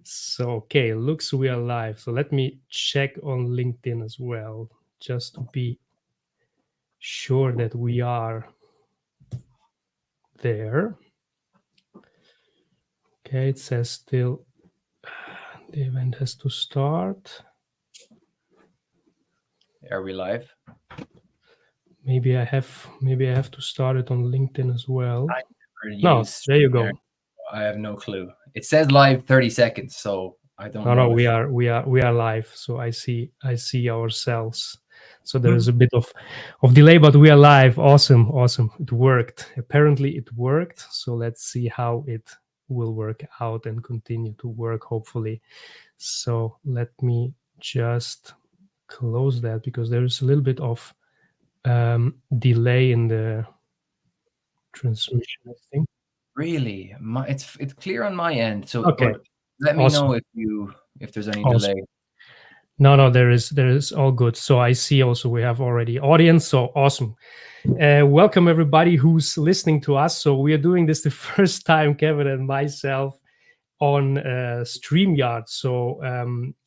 So, okay, looks we are live. So let me check on LinkedIn as well, just to be sure that we are there. Okay, it says still the event has to start. Are we live? Maybe I have to start it on LinkedIn as well. I never No, use there you StreamYard. go. I have no clue. It says live 30 seconds, so I don't No, know we if are live. So I see ourselves. So there is a bit of delay, but we are live. Awesome. It worked. Apparently it worked. So let's see how it will work out and continue to work, hopefully. So let me just close that because there is a little bit of delay in the transmission, I think. really. It's clear on my end. So, Okay. but let me Awesome. know if there's any Awesome. delay. No, there is all good. So I see also we have already audience. So awesome. Welcome everybody who's listening to us. So we are doing this the first time, Kevin and myself, on StreamYard. So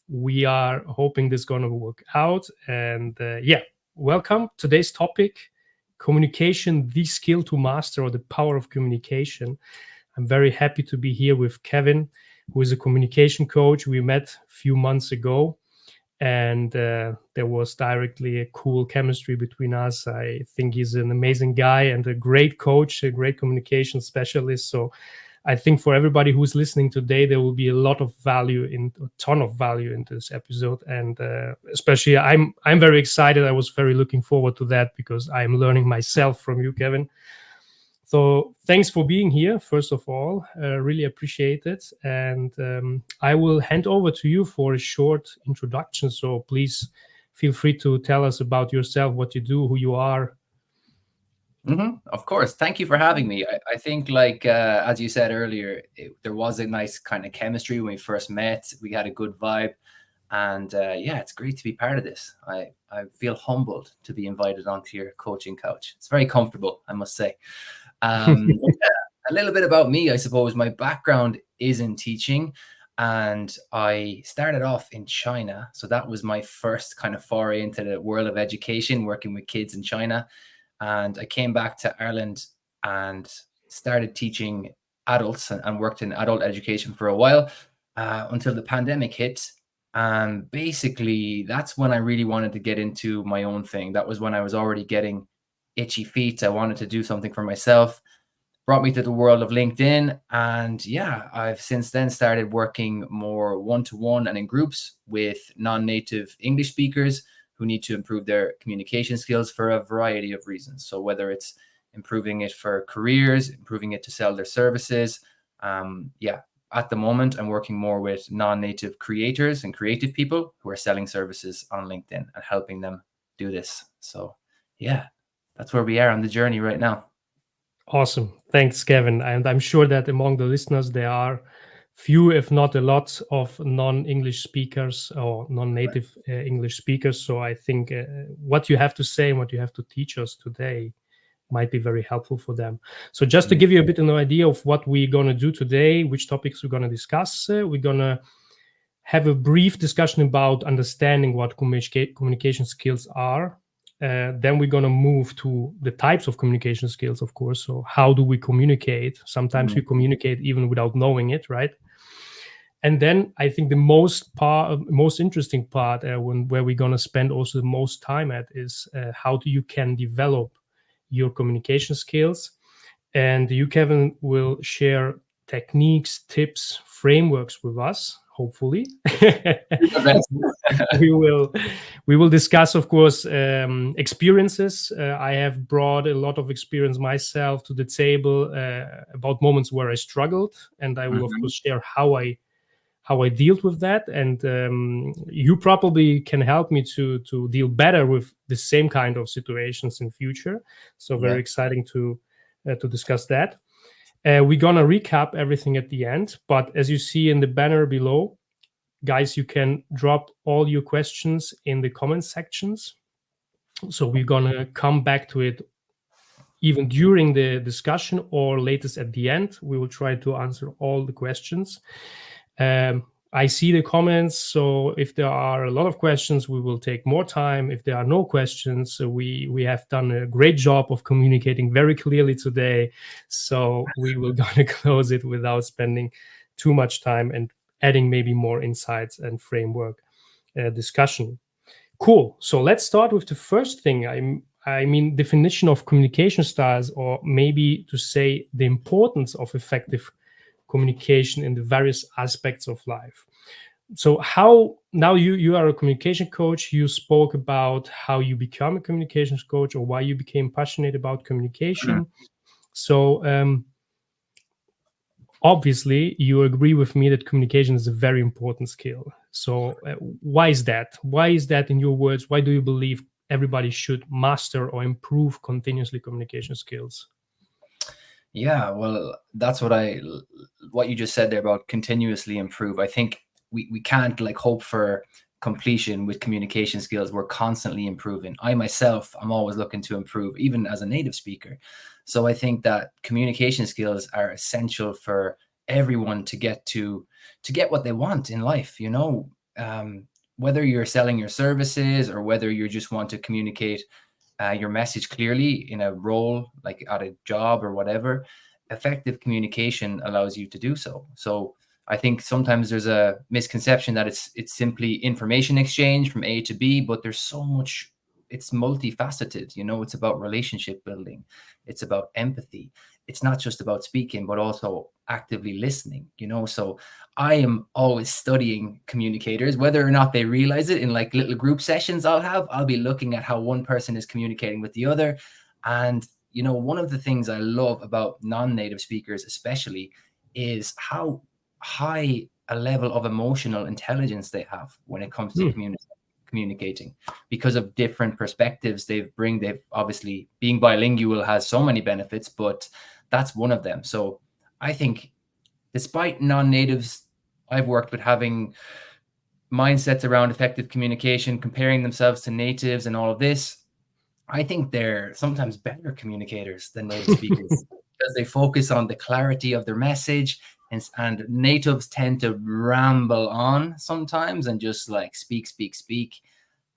we are hoping this is going to work out. And welcome. Today's topic: communication, the skill to master, or the power of communication. I'm very happy to be here with Kevin, who is a communication coach. We met a few months ago, and there was directly a cool chemistry between us. I think he's an amazing guy and a great coach, a great communication specialist. So I think for everybody who's listening today, there will be a ton of value in this episode, and especially I'm very excited. I was very looking forward to that because I'm learning myself from you, Kevin. So thanks for being here, first of all. Really appreciate it. And I will hand over to you for a short introduction. So please feel free to tell us about yourself, what you do, who you are. Of course. Thank you for having me. I think, like as you said earlier, there was a nice kind of chemistry when we first met. We had a good vibe. And yeah, it's great to be part of this. I feel humbled to be invited onto your coaching couch. It's very comfortable, I must say. A little bit about me, I suppose. My background is in teaching, and I started off in China. So that was my first kind of foray into the world of education, working with kids in China. And I came back to Ireland and started teaching adults and worked in adult education for a while until the pandemic hit. And basically, that's when I really wanted to get into my own thing. That was when I was already getting itchy feet. I wanted to do something for myself. Brought me to the world of LinkedIn. And yeah, I've since then started working more one-to-one and in groups with non-native English speakers who need to improve their communication skills for a variety of reasons. So whether it's improving it for careers, improving it to sell their services. At the moment, I'm working more with non-native creators and creative people who are selling services on LinkedIn and helping them do this. So yeah, that's where we are on the journey right now. Awesome. Thanks, Kevin. And I'm sure that among the listeners, there are few, if not a lot, of non-English speakers or non-native English speakers. So I think what you have to say and what you have to teach us today might be very helpful for them. So just to give you a bit of an idea of what we're going to do today, which topics we're going to discuss, we're going to have a brief discussion about understanding what communication skills are. Then we're going to move to the types of communication skills, of course. So how do we communicate? Sometimes we communicate even without knowing it, right? And then I think the most interesting part, where we're going to spend also the most time at, is how you can develop your communication skills. And you, Kevin, will share techniques, tips, frameworks with us. Hopefully, we will discuss, of course, experiences. I have brought a lot of experience myself to the table about moments where I struggled, and I will, of course, share how I dealt with that. And you probably can help me to deal better with the same kind of situations in future. So very exciting to discuss that. We're gonna recap everything at the end, but as you see in the banner below, guys, you can drop all your questions in the comment sections. So we're gonna come back to it even during the discussion or latest at the end. We will try to answer all the questions. I see the comments, so if there are a lot of questions, we will take more time. If there are no questions, we have done a great job of communicating very clearly today. So we will gonna close it without spending too much time and adding maybe more insights and framework discussion. Cool. So let's start with the first thing. I mean, definition of communication styles, or maybe to say the importance of effective communication in the various aspects of life. So how now you are a communication coach. You spoke about how you become a communications coach, or why you became passionate about communication. So obviously you agree with me that communication is a very important skill. So why is that? Why is that in your words? Why do you believe everybody should master or improve continuously communication skills? Yeah, well, that's what you just said there about continuously improve. I think we can't like hope for completion with communication skills. We're constantly improving. I myself, I'm always looking to improve, even as a native speaker. So I think that communication skills are essential for everyone to get what they want in life, you know. Whether you're selling your services or whether you just want to communicate your message clearly in a role, like at a job or whatever, effective communication allows you to do so. So I think sometimes there's a misconception that it's simply information exchange from A to B, but there's so much. It's multifaceted. You know, it's about relationship building. It's about empathy. It's not just about speaking, but also actively listening. You know, so I am always studying communicators, whether or not they realize it. In like little group sessions I'll be looking at how one person is communicating with the other. And, you know, one of the things I love about non-native speakers, especially, is how high a level of emotional intelligence they have when it comes to communicating, because of different perspectives they've obviously, being bilingual has so many benefits, but that's one of them. So I think despite non-natives I've worked with having mindsets around effective communication, comparing themselves to natives and all of this, I think they're sometimes better communicators than native speakers because they focus on the clarity of their message, and natives tend to ramble on sometimes and just like speak, speak, speak.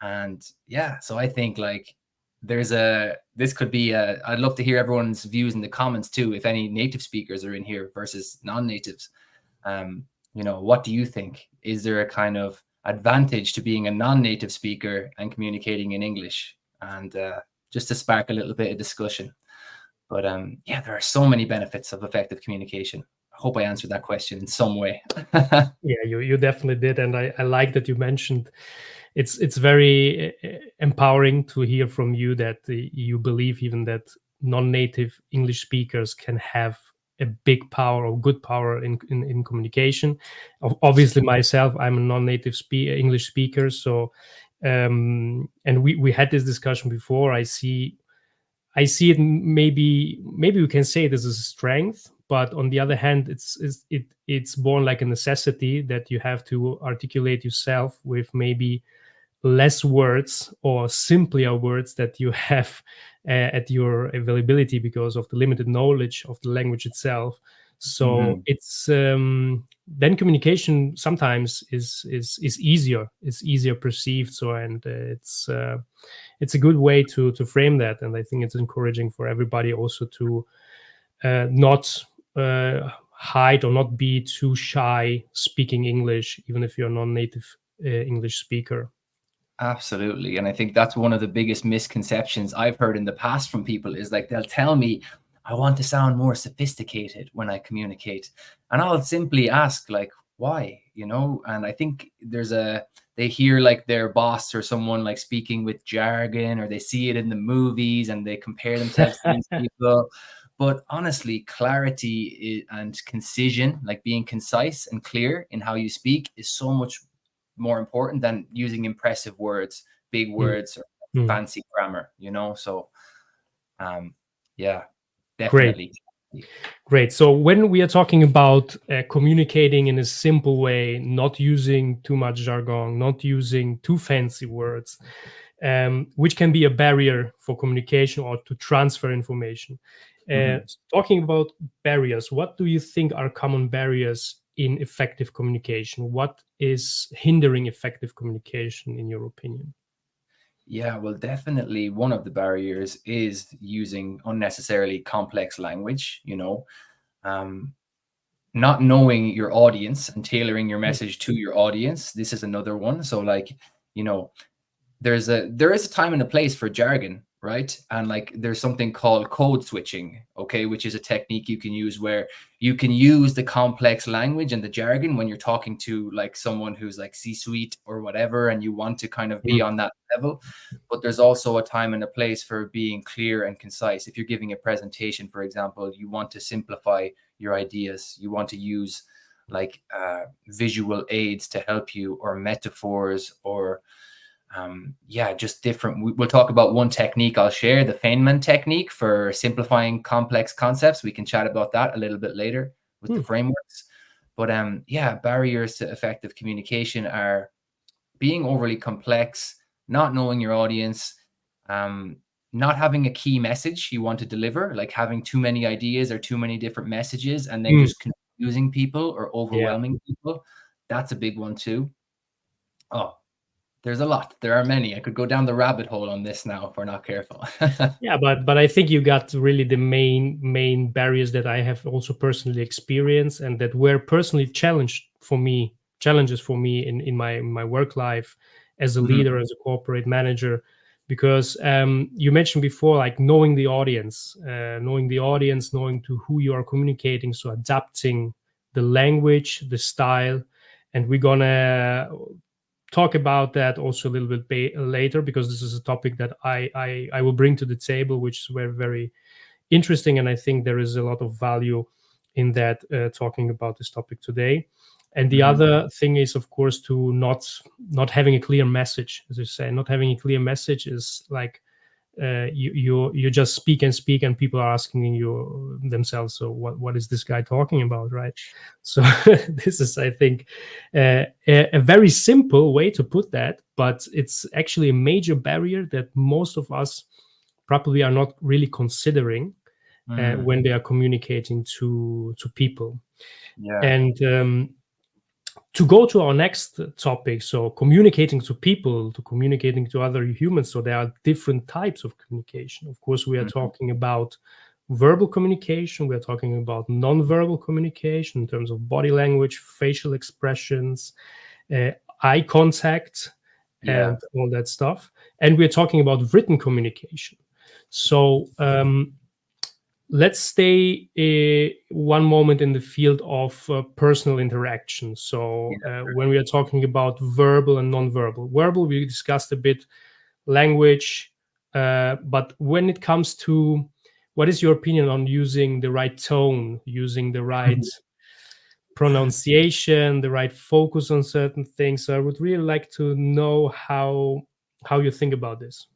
And yeah, so I think like this could be I'd love to hear everyone's views in the comments too, if any native speakers are in here versus non-natives. You know, what do you think? Is there a kind of advantage to being a non-native speaker and communicating in English? And just to spark a little bit of discussion. But yeah, there are so many benefits of effective communication. I hope I answered that question in some way. Yeah, you definitely did, and I like that you mentioned it's very empowering to hear from you that you believe even that non-native English speakers can have a big power or good power in communication. Obviously, myself, I'm a non-native English speaker, so and we had this discussion before. I see it, maybe we can say this is a strength, but on the other hand, it's born like a necessity that you have to articulate yourself with maybe less words or simpler words that you have at your availability because of the limited knowledge of the language itself. So it's then communication sometimes is easier. It's easier perceived. So and it's a good way to frame that, and I think it's encouraging for everybody also to not hide or not be too shy speaking English, even if you're a non-native English speaker. Absolutely. And I think that's one of the biggest misconceptions I've heard in the past from people is like they'll tell me, I want to sound more sophisticated when I communicate. And I'll simply ask, like, why? You know? And I think they hear like their boss or someone like speaking with jargon, or they see it in the movies and they compare themselves to these people. But honestly, clarity and concision, like being concise and clear in how you speak, is so much more important than using impressive words, big words, or fancy grammar, you know? So, yeah, Great. definitely. Great. So when we are talking about communicating in a simple way, not using too much jargon, not using too fancy words, which can be a barrier for communication or to transfer information. Mhm. Talking about barriers, what do you think are common barriers in effective communication? What is hindering effective communication, in your opinion? Yeah, well, definitely one of the barriers is using unnecessarily complex language, um, not knowing your audience and tailoring your Mm, message to your audience. This is another one. So like, you know, there is a time and a place for jargon, right? And like there's something called code switching, okay, which is a technique you can use where you can use the complex language and the jargon when you're talking to like someone who's like C-suite or whatever, and you want to kind of be mm, on that level. But there's also a time and a place for being clear and concise. If you're giving a presentation, for example, you want to simplify your ideas. You want to use like visual aids to help you, or metaphors, or yeah, just different. We'll talk about one technique I'll share, the Feynman technique for simplifying complex concepts. We can chat about that a little bit later with the mm, frameworks. But yeah, barriers to effective communication are being overly complex, not knowing your audience, um, not having a key message you want to deliver, like having too many ideas or too many different messages and then mm. just confusing people or Yeah. overwhelming people. That's a big one too. Oh, there's a lot. There are many. I could go down the rabbit hole on this now if we're not careful. Yeah, but I think you got really the main barriers that I have also personally experienced and that were personally challenges for me in my work life as a Mhm. leader, as a corporate manager, because you mentioned before, like knowing the audience, knowing to who you are communicating, so adapting the language, the style, and we're gonna talk about that also a little bit later, because this is a topic that I will bring to the table, which is very interesting, and I think there is a lot of value in that, talking about this topic today. And the Mhm. other thing is, of course, to not having a clear message. As you say, not having a clear message is like, you just speak and speak, and people are asking you themselves, so what is this guy talking about, right? So this is, I think, a very simple way to put that, but it's actually a major barrier that most of us probably are not really considering Mm. when they are communicating to people. Yeah. And to go to our next topic, so communicating to people, to communicating to other humans, so there are different types of communication. Of course, we are Mhm. talking about verbal communication, we are talking about non-verbal communication in terms of body language, facial expressions, uh, eye contact, Yeah. and all that stuff, and we're talking about written communication. So let's stay one moment in the field of personal interaction. So Yeah. when we are talking about verbal and non-verbal, verbal, we discussed a bit language, but when it comes to, what is your opinion on using the right tone, using the right Mhm. pronunciation, the right focus on certain things? So I would really like to know how you think about this.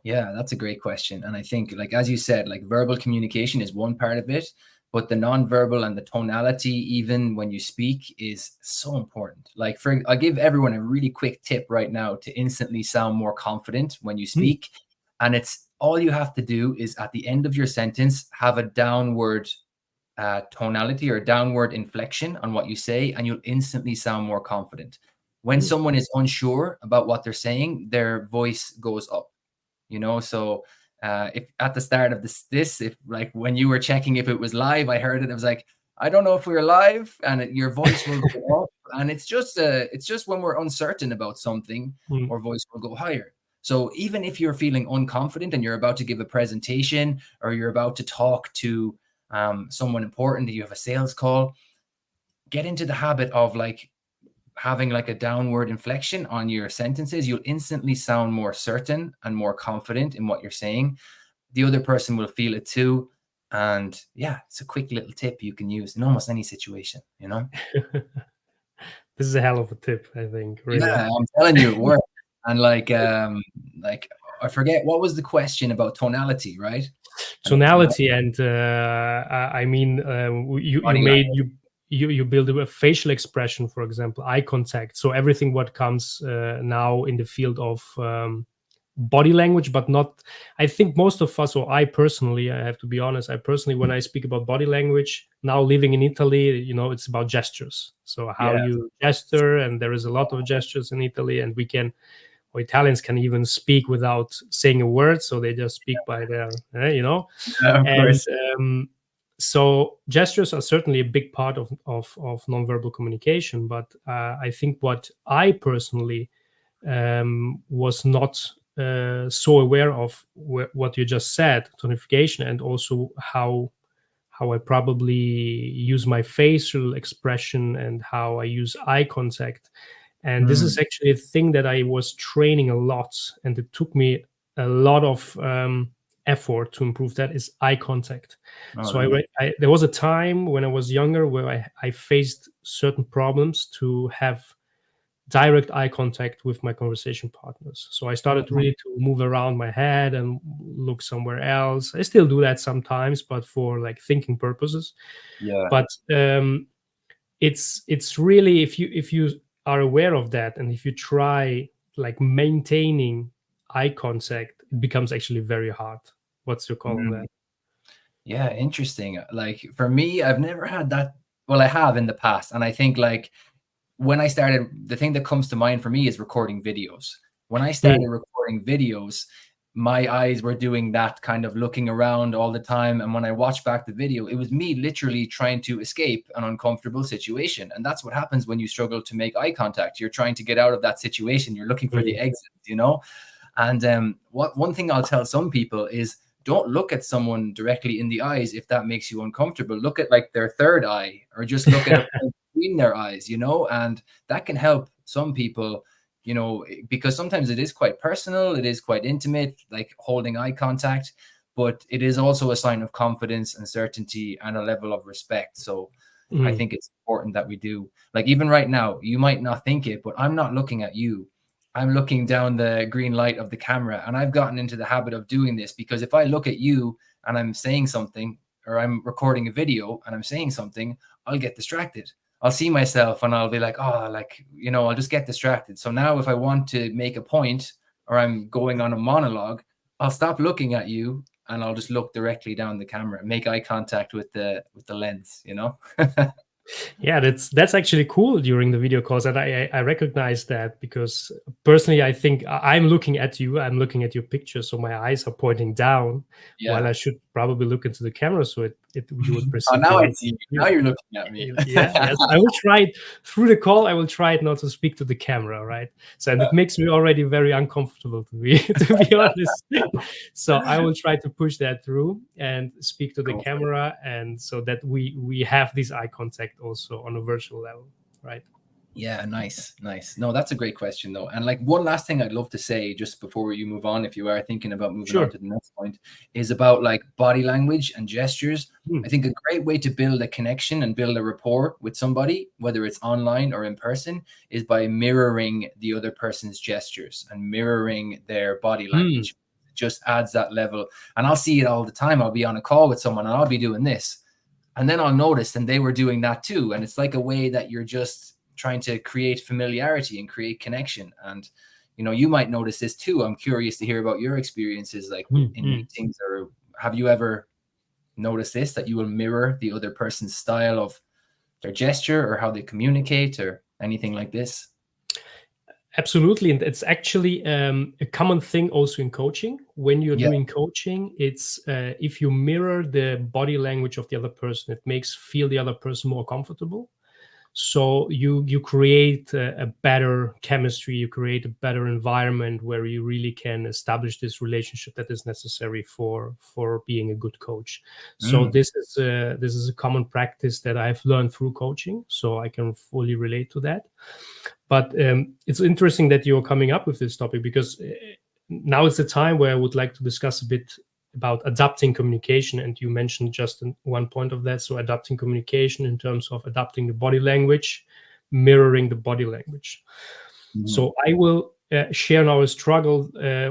Yeah, that's a great question. And I think, like, as you said, like verbal communication is one part of it, but the nonverbal and the tonality, even when you speak, is so important. Like, I'll give everyone a really quick tip right now to instantly sound more confident when you Hmm. speak. And it's all you have to do is at the end of your sentence, have a downward tonality or downward inflection on what you say, and you'll instantly sound more confident. When Hmm. someone is unsure about what they're saying, their voice goes up. So if at the start of this, if like when you were checking if it was live, I heard it. I was like, I don't know if we're live, and your voice will go up, and it's just when we're uncertain about something, Hmm. our voice will go higher. So even if you're feeling unconfident and you're about to give a presentation or you're about to talk to someone important, that you have a sales call, get into the habit of like having like a downward inflection on your sentences. You'll instantly sound more certain and more confident in what you're saying. The other person will feel it too. And yeah, it's a quick little tip you can use in almost any situation. This is a hell of a tip, I think, Yeah, really. I'm telling you, it works. And like I forget what was the question about tonality, right? And Tonality and I mean, you body made language. you build a facial expression, for example, eye contact. So everything what comes now in the field of body language, but not. I think most of us, or I personally, I have to be honest, I personally, when I speak about body language, now living in Italy, it's about gestures. So how Yeah. you gesture, and there is a lot of gestures in Italy, and or Italians can even speak without saying a word, so they just speak by Yeah, of and course. so gestures are certainly a big part of nonverbal communication. But I think what I personally was not so aware of what you just said, tonification, and also how I probably use my facial expression and how I use eye contact. And this is Mm. actually a thing that I was training a lot, and it took me a lot of effort to improve. That is eye contact. Oh, So really? there was a time when I was younger where I faced certain problems to have direct eye contact with my conversation partners. So I started Mhm. really to move around my head and look somewhere else. I still do that sometimes, but for like thinking purposes. Yeah. But it's really, if you are aware of that, and if you try like maintaining eye contact, it becomes actually very hard. What's your call on that? Mm. Yeah, interesting. Like for me, I've never had that. Well, I have in the past, and I think like when I started, the thing that comes to mind for me is recording videos. When I Mm, started recording videos, my eyes were doing that kind of looking around all the time. And when I watched back the video, it was me literally trying to escape an uncomfortable situation. And that's what happens when you struggle to make eye contact. You're trying to get out of that situation. You're looking for the mm, exit, And what one thing I'll tell some people is don't look at someone directly in the eyes if that makes you uncomfortable. Look at like their third eye, or just look at a point between their eyes, and that can help some people, because sometimes it is quite personal, it is quite intimate, like holding eye contact, but it is also a sign of confidence and certainty and a level of respect. So I mm. think it's important that we do. Like even right now, you might not think it, but I'm not looking at you. I'm looking down the green light of the camera, and I've gotten into the habit of doing this because if I look at you and I'm saying something, or I'm recording a video and I'm saying something, I'll get distracted. I'll see myself and I'll be like, oh, like, I'll just get distracted. So now if I want to make a point or I'm going on a monologue, I'll stop looking at you and I'll just look directly down the camera, make eye contact with the lens. Yeah, that's actually cool during the video calls, and I recognize that, because personally I think I'm looking at you, I'm looking at your picture, so my eyes are pointing down, while Yeah. I should probably look into the camera, so you would Oh, perceive me now I like see you. you. Now you're looking at me. Yeah, yes, I will try it through the call. I will try it not to speak to the camera, right? So, and it makes me already very uncomfortable, to be to be honest. So I will try to push that through and speak to the Go for it. camera, and so that we have this eye contact also on a virtual level, right? Yeah, nice, nice. No, that's a great question though. And like one last thing I'd love to say just before you move on, if you are thinking about moving on Sure. to the next point, is about like body language and gestures. Mm, I think a great way to build a connection and build a rapport with somebody, whether it's online or in person, is by mirroring the other person's gestures and mirroring their body mm. language. It just adds that level. And I'll see it all the time. I'll be on a call with someone and I'll be doing this. And then I'll notice, and they were doing that too. And it's like a way that you're just trying to create familiarity and create connection. And, you might notice this too. I'm curious to hear about your experiences, like Mm, in mm. meetings, or have you ever noticed this, that you will mirror the other person's style of their gesture or how they communicate or anything like this? Absolutely, and it's actually a common thing also in coaching. When you're Yeah. doing coaching, it's if you mirror the body language of the other person, it makes feel the other person more comfortable. So you create a better chemistry, you create a better environment where you really can establish this relationship that is necessary for being a good coach. So Mm. this is a common practice that I've learned through coaching, so I can fully relate to that. But it's interesting that you're coming up with this topic, because now it's the time where I would like to discuss a bit about adapting communication. And you mentioned just one point of that. So, adapting communication in terms of adapting the body language, mirroring the body language. Mhm. So, I will share now a struggle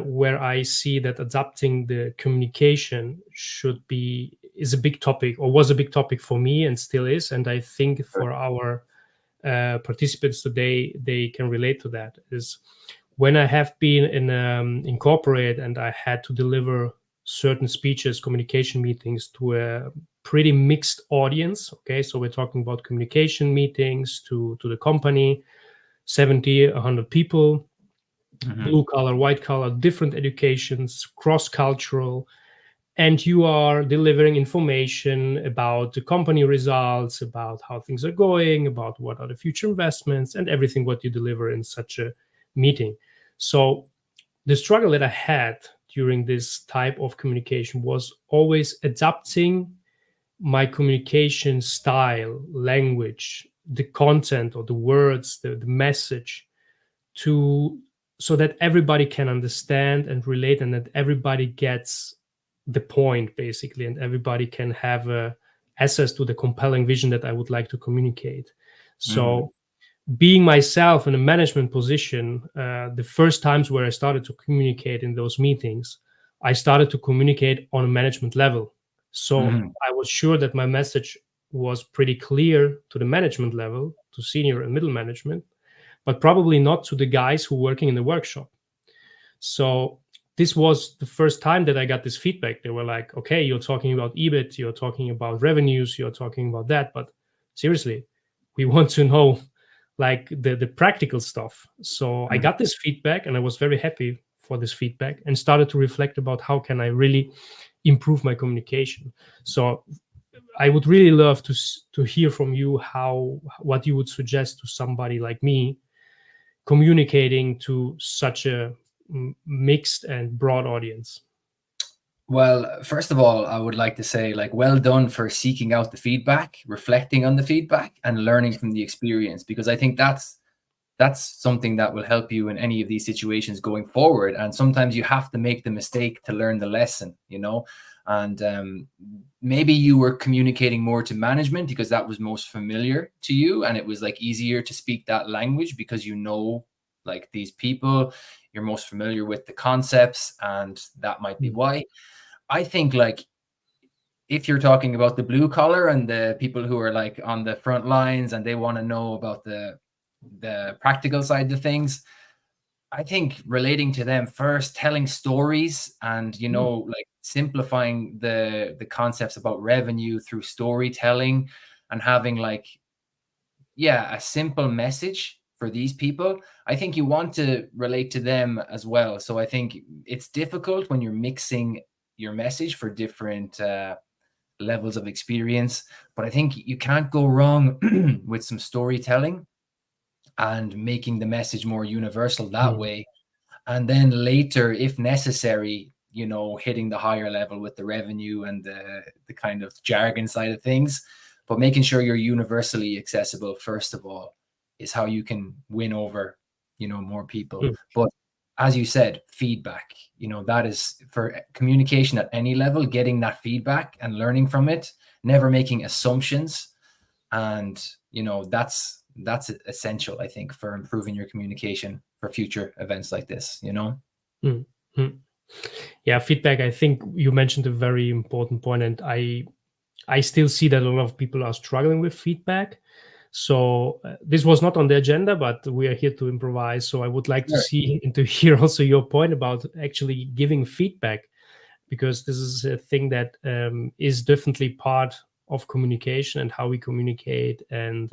where I see that adapting the communication is a big topic, or was a big topic for me and still is. And I think Sure. for our participants today, they can relate to that. Is when I have been in corporate and I had to deliver certain speeches, communication meetings to a pretty mixed audience. Okay, so we're talking about communication meetings to the company, 70, 100 people, Mm-hmm. blue collar, white collar, different educations, cross cultural, and you are delivering information about the company results, about how things are going, about what are the future investments, and everything what you deliver in such a meeting. So the struggle that I had during this type of communication was always adapting my communication style, language, the content or the words, the message to so that everybody can understand and relate and that everybody gets the point basically and everybody can have a access to the compelling vision that I would like to communicate. Mm-hmm. So being myself in a management position, the first times where I started to communicate in those meetings, I started to communicate on a management level. So Mm-hmm. I was sure that my message was pretty clear to the management level, to senior and middle management, but probably not to the guys who are working in the workshop. So this was the first time that I got this feedback. They were like, okay, you're talking about EBIT, you're talking about revenues, you're talking about that, but seriously, we want to know like the practical stuff. So I Mm-hmm. got this feedback and I was very happy for this feedback and started to reflect about how can I really improve my communication. So I would really love to hear from you how what you would suggest to somebody like me communicating to such a mixed and broad audience. Well, first of all, I would like to say, like, well done for seeking out the feedback, reflecting on the feedback, and learning from the experience, because I think that's something that will help you in any of these situations going forward. And sometimes you have to make the mistake to learn the lesson, you know. And maybe you were communicating more to management because that was most familiar to you, and it was like easier to speak that language because you know, like, these people, you're most familiar with the concepts, and that might be Mm. why. I think, like, if you're talking about the blue collar and the people who are like on the front lines and they want to know about the practical side of things, I think relating to them first, telling stories, and Mm. like simplifying the concepts about revenue through storytelling, and having, like, yeah, a simple message for these people. I think you want to relate to them as well. So I think it's difficult when you're mixing your message for different levels of experience. But I think you can't go wrong with some storytelling and making the message more universal that Mm. way. And then later, if necessary, hitting the higher level with the revenue and the kind of jargon side of things. But making sure you're universally accessible, first of all, is how you can win over, more people. Mm. But as you said, feedback, that is for communication at any level, getting that feedback and learning from it, never making assumptions. And, that's essential, I think, for improving your communication for future events like this. Mm. Mm. Yeah, feedback. I think you mentioned a very important point, and I still see that a lot of people are struggling with feedback. So this was not on the agenda, but we are here to improvise. So I would like to Sure. see and to hear also your point about actually giving feedback, because this is a thing that is definitely part of communication and how we communicate. And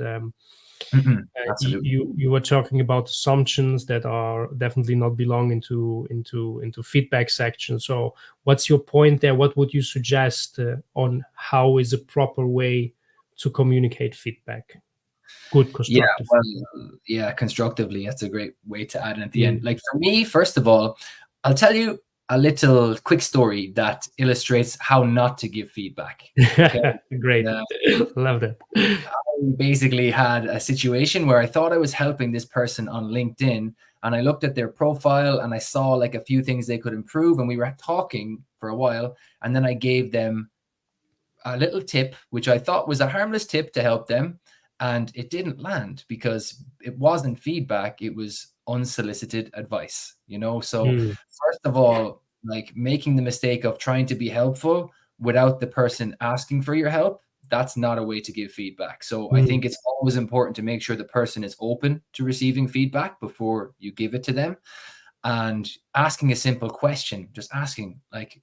Mhm. Absolutely. you were talking about assumptions that are definitely not belong into feedback section. So what's your point there? What would you suggest on how is a proper way to communicate feedback, good Yeah, constructive well, feedback? yeah, constructively, that's a great way to add in at the end. Mm. Like, for me, first of all, I'll tell you a little quick story that illustrates how not to give feedback. Okay. Great. Uh, Love that. I basically had a situation where I thought I was helping this person on LinkedIn, and I looked at their profile and I saw like a few things they could improve, and we were talking for a while, and then I gave them a little tip, which I thought was a harmless tip to help them. And it didn't land because it wasn't feedback, it was unsolicited advice. So, Mm. first of all, like, making the mistake of trying to be helpful without the person asking for your help, that's not a way to give feedback. So I Mm. think it's always important to make sure the person is open to receiving feedback before you give it to them, and asking a simple question, just asking like,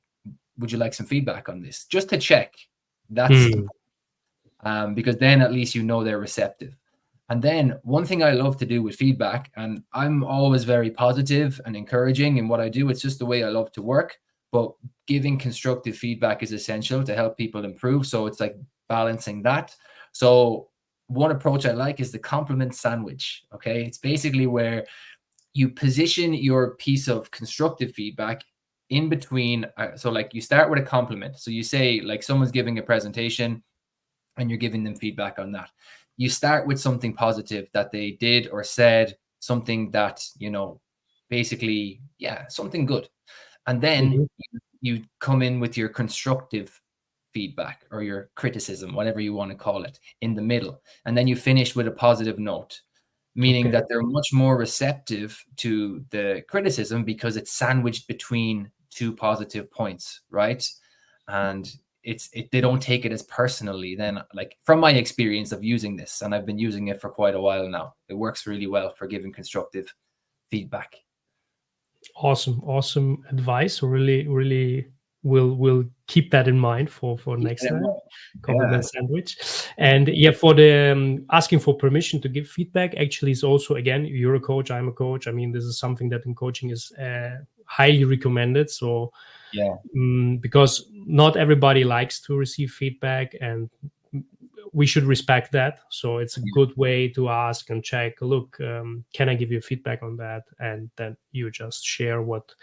would you like some feedback on this, just to check. That's Mm. important, because then at least you know they're receptive. And then one thing I love to do with feedback, and I'm always very positive and encouraging in what I do, it's just the way I love to work, but giving constructive feedback is essential to help people improve. So it's like balancing that. So one approach I like is the compliment sandwich. Okay. It's basically where you position your piece of constructive feedback in between. So like you start with a compliment. So you say like someone's giving a presentation and you're giving them feedback on that. You start with something positive that they did or said, something that, basically, yeah, something good. And then Mhm. you come in with your constructive feedback or your criticism, whatever you want to call it, in the middle. And then you finish with a positive note, meaning Okay. that they're much more receptive to the criticism because it's sandwiched between two positive points, right? And they don't take it as personally then, like from my experience of using this, and I've been using it for quite a while now. It works really well for giving constructive feedback. Awesome advice. Really will keep that in mind for Keep next it in time. mind. Yeah. Compliment sandwich. And yeah, for the asking for permission to give feedback, actually is also, again, you're a coach, I'm a coach. I mean, this is something that in coaching is highly recommended. So Yeah. because not everybody likes to receive feedback, and we should respect that. So it's a good way to ask and check, look, can I give you feedback on that? And then you just share what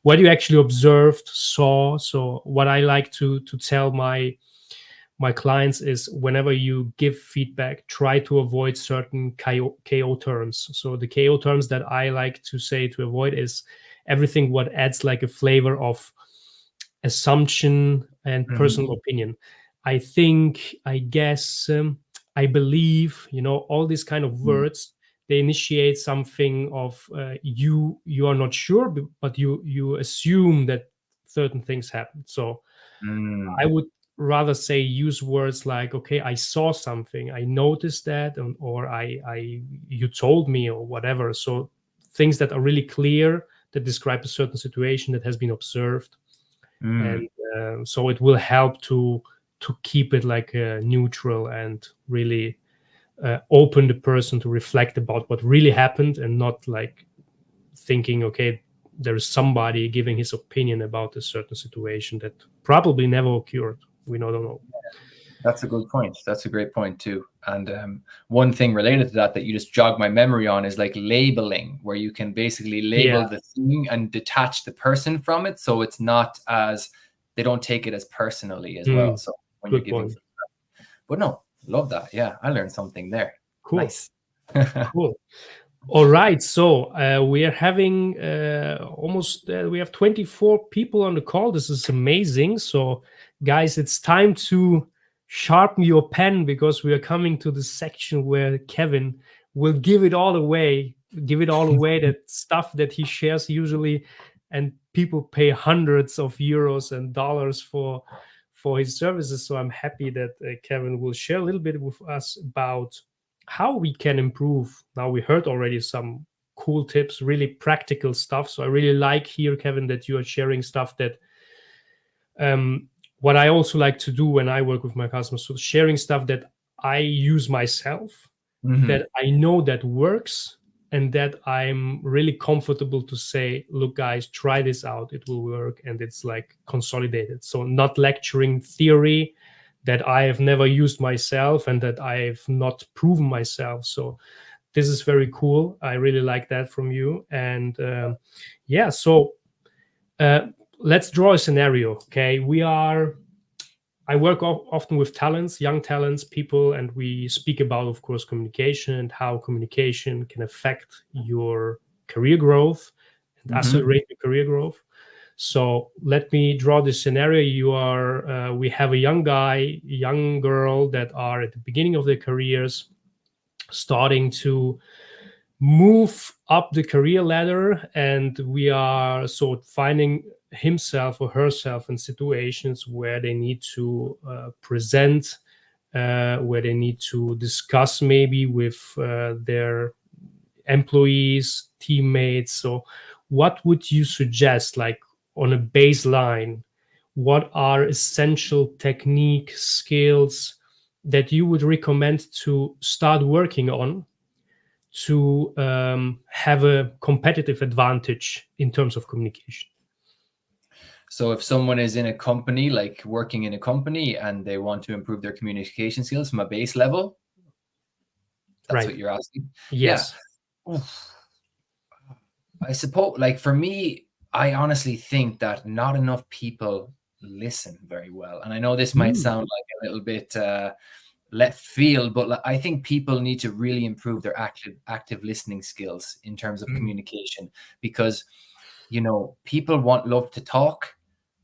you actually observed, saw. So what I like to tell my clients is, whenever you give feedback, try to avoid certain KO terms. So the KO terms that I like to say to avoid is everything what adds like a flavor of assumption and Mhm. personal opinion. I think, I guess, I believe, all these kind of Mm. words, they initiate something of you are not sure, but you assume that certain things happen. So I Mm. would rather say use words like, okay, I saw something, I noticed that, or I you told me, or whatever. So things that are really clear, that describe a certain situation that has been observed. And Mm. so it will help to keep it like neutral, and really open the person to reflect about what really happened, and not like thinking, okay, there is somebody giving his opinion about a certain situation that probably never occurred. We don't know. That's a good point. That's a great point too. And one thing related to that you just jogged my memory on is like labeling, where you can basically Yeah. label the thing and detach the person from it, so it's not as, they don't take it as personally as well. Mm, So when you're good giving point. feedback. But no, love that. Yeah, I learned something there. Cool. Nice. Cool. All right, so we are having almost we have 24 people on the call. This is amazing. So, guys, it's time to sharpen your pen, because we are coming to the section where Kevin will give it all away, that stuff that he shares usually, and people pay hundreds of euros and dollars for his services. So I'm happy that Kevin will share a little bit with us about how we can improve. Now, we heard already some cool tips, really practical stuff. So I really like here, Kevin, that you are sharing stuff that what I also like to do when I work with my customers. So sharing stuff that I use myself, Hmm. that I know that works, and that I'm really comfortable to say, look, guys, try this out, it will work, and it's like consolidated. So not lecturing theory that I have never used myself and that I've not proven myself. So this is very cool. I really like that from you. And yeah, so uh, let's draw a scenario. Okay, I work often with talents, young talents, people, and we speak about, of course, communication, and how communication can affect your career growth and Hmm. accelerate your career growth. So let me draw this scenario. We have a young guy, young girl that are at the beginning of their careers, starting to move up the career ladder, and we are sort of finding himself or herself in situations where they need to present where they need to discuss maybe with their employees, teammates. So, what would you suggest, like on a baseline? What are essential technique skills that you would recommend to start working on to have a competitive advantage in terms of communication? So if someone is in a company, like working in a company, and they want to improve their communication skills from a base level, that's what Right. you're asking. Yeah. Yes. Oof. I suppose, like for me, I honestly think that not enough people listen very well. And I know this might Mm, sound like a little bit left field, but like, I think people need to really improve their active listening skills in terms of mm, communication, because people want love to talk,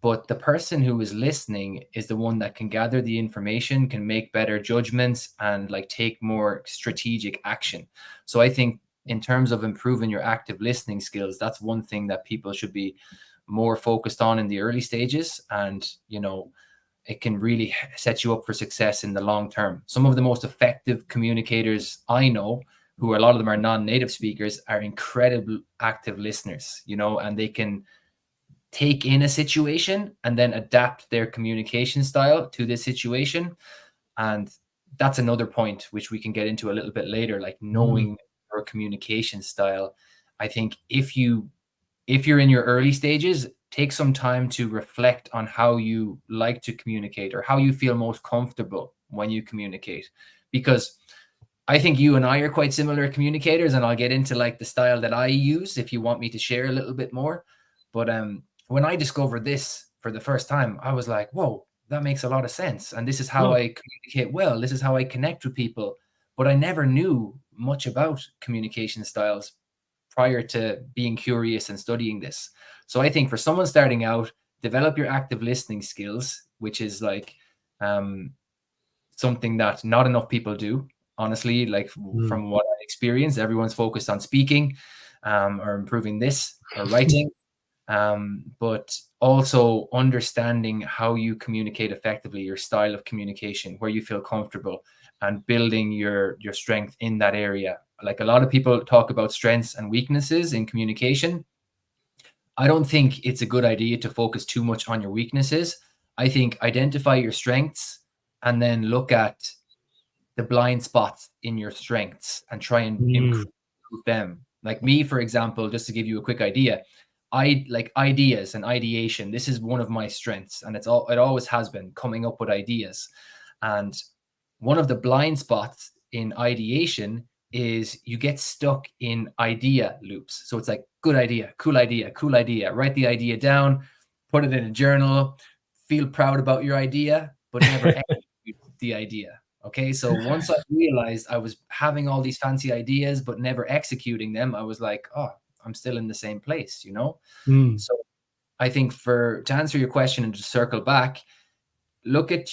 but the person who is listening is the one that can gather the information, can make better judgments, and like take more strategic action. So I think in terms of improving your active listening skills, that's one thing that people should be more focused on in the early stages. And it can really set you up for success in the long term. Some of the most effective communicators I know, who a lot of them are non-native speakers, are incredible active listeners, and they can take in a situation and then adapt their communication style to this situation. And that's another point which we can get into a little bit later, like mm, knowing your communication style. I think if you're in your early stages, take some time to reflect on how you like to communicate, or how you feel most comfortable when you communicate. Because I think you and I are quite similar communicators, and I'll get into like the style that I use if you want me to share a little bit more. But when I discovered this for the first time, I was like, whoa, that makes a lot of sense. And this is how oh, I communicate well. This is how I connect with people. But I never knew much about communication styles prior to being curious and studying this. So I think for someone starting out, develop your active listening skills, which is like um, something that not enough people do. Honestly, like mm, from what I experienced, everyone's focused on speaking, or improving this, or writing, but also understanding how you communicate effectively, your style of communication, where you feel comfortable, and building your strength in that area. Like a lot of people talk about strengths and weaknesses in communication. I don't think it's a good idea to focus too much on your weaknesses. I think identify your strengths and then look at the blind spots in your strengths and try and mm, improve them. Like me, for example, just to give you a quick idea, I like ideas and ideation. This is one of my strengths, and it always has been, coming up with ideas. And one of the blind spots in ideation is you get stuck in idea loops. So it's like good idea, cool idea, cool idea. Write the idea down, put it in a journal, feel proud about your idea, but never execute the idea. Okay, so once I realized I was having all these fancy ideas but never executing them, I was like, oh, I'm still in the same place. mm, So I think to answer your question and to circle back, look at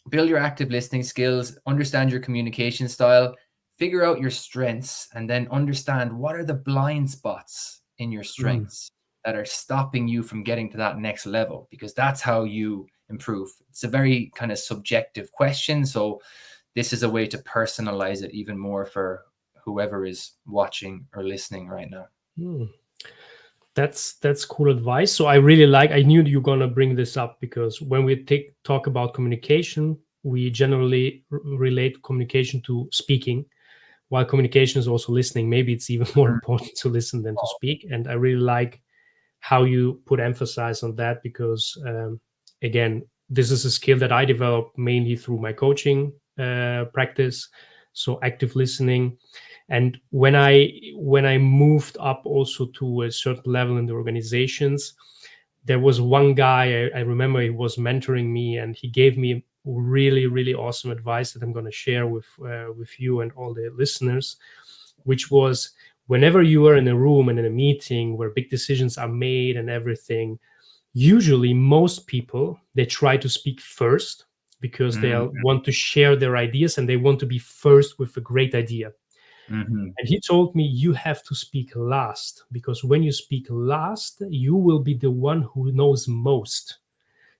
build your active listening skills, understand your communication style, figure out your strengths, and then understand what are the blind spots in your mm. strengths that are stopping you from getting to that next level, because that's how you improve. It's a very kind of subjective question, so this is a way to personalize it even more for whoever is watching or listening right now. Mm. That's cool advice. So I really like. I knew you're gonna bring this up because when we talk about communication, we generally relate communication to speaking, while communication is also listening. Maybe it's even more Mhm. important to listen than to speak. And I really like how you put emphasis on that because, again, this is a skill that I developed mainly through my coaching practice. So active listening, and when I moved up also to a certain level in the organizations, there was one guy I remember he was mentoring me, and he gave me really really awesome advice that I'm going to share with you and all the listeners, which was whenever you are in a room and in a meeting where big decisions are made and everything, usually most people they try to speak first because they Mhm. want to share their ideas and they want to be first with a great idea. Mhm. And he told me you have to speak last because when you speak last, you will be the one who knows most.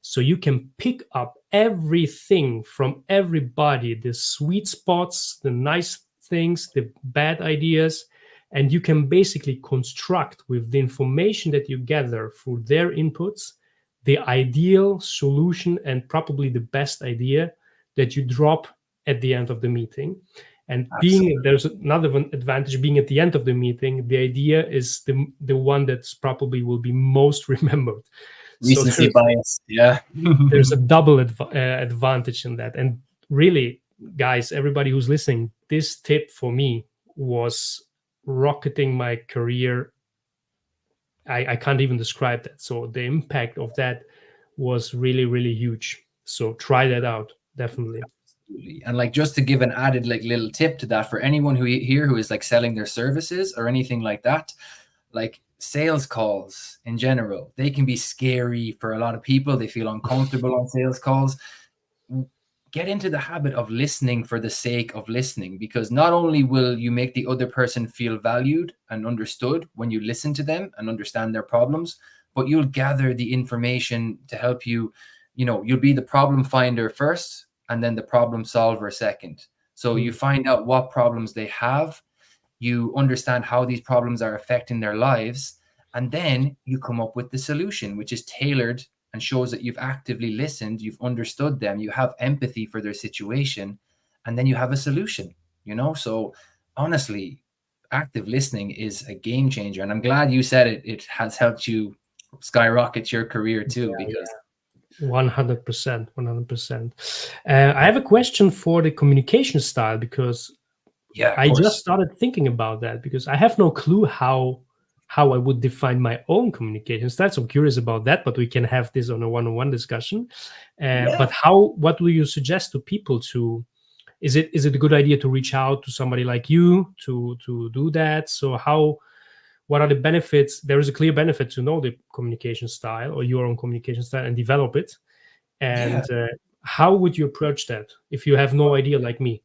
So you can pick up everything from everybody, the sweet spots, the nice things, the bad ideas, and you can basically construct with the information that you gather through their inputs the ideal solution and probably the best idea that you drop at the end of the meeting. And being Absolutely. there's another advantage being at the end of the meeting, the idea is the one that's probably will be most remembered. So Recency bias. Yeah. there's a double advantage in that. And really, guys, everybody who's listening, this tip for me was rocketing my career. I can't even describe that. So the impact of that was really, really huge. So try that out, definitely. Absolutely. And like just to give an added like little tip to that for anyone who here who is like selling their services or anything like that, like sales calls in general, they can be scary for a lot of people. They feel uncomfortable on sales calls. Get into the habit of listening for the sake of listening, because not only will you make the other person feel valued and understood when you listen to them and understand their problems, but you'll gather the information to help you. You'll be the problem finder first and then the problem solver second. So you find out what problems they have, you understand how these problems are affecting their lives, and then you come up with the solution, which is tailored and shows that you've actively listened, you've understood them, you have empathy for their situation, and then you have a solution. So honestly, active listening is a game changer. And I'm glad you said it has helped you skyrocket your career too, because 100%, 100%. I have a question for the communication style, because yeah, of I just course. started thinking about that, because I have no clue how I would define my own communication style. So I'm curious about that, but we can have this on a one-on-one discussion. Yeah. But what do you suggest to people to? Is it a good idea to reach out to somebody like you to do that? So what are the benefits? There is a clear benefit to know the communication style or your own communication style and develop it. Yeah. And how would you approach that if you have no idea, like me?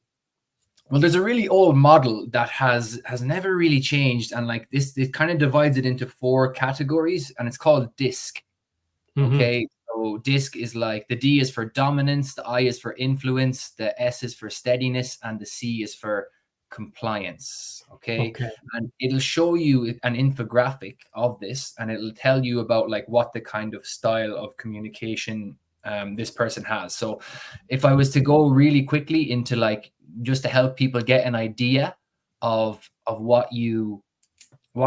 Well, there's a really old model that has never really changed, and like this, it kind of divides it into four categories, and it's called DISC. Mm-hmm. Okay, so DISC is like the D is for dominance, the I is for influence, the S is for steadiness, and the C is for compliance. Okay, Okay. and it'll show you an infographic of this, and it'll tell you about like what the kind of style of communication this person has. So, if I was to go really quickly into like just to help people get an idea of what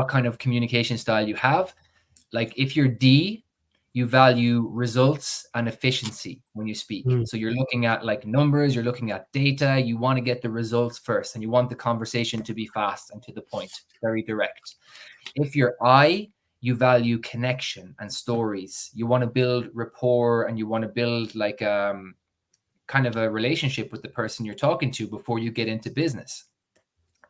kind of communication style you have, like if you're D, you value results and efficiency when you speak. Mm. So you're looking at like numbers, you're looking at data, you want to get the results first, and you want the conversation to be fast and to the point, very direct. If you're I, you value connection and stories. You want to build rapport and you want to build like kind of a relationship with the person you're talking to before you get into business.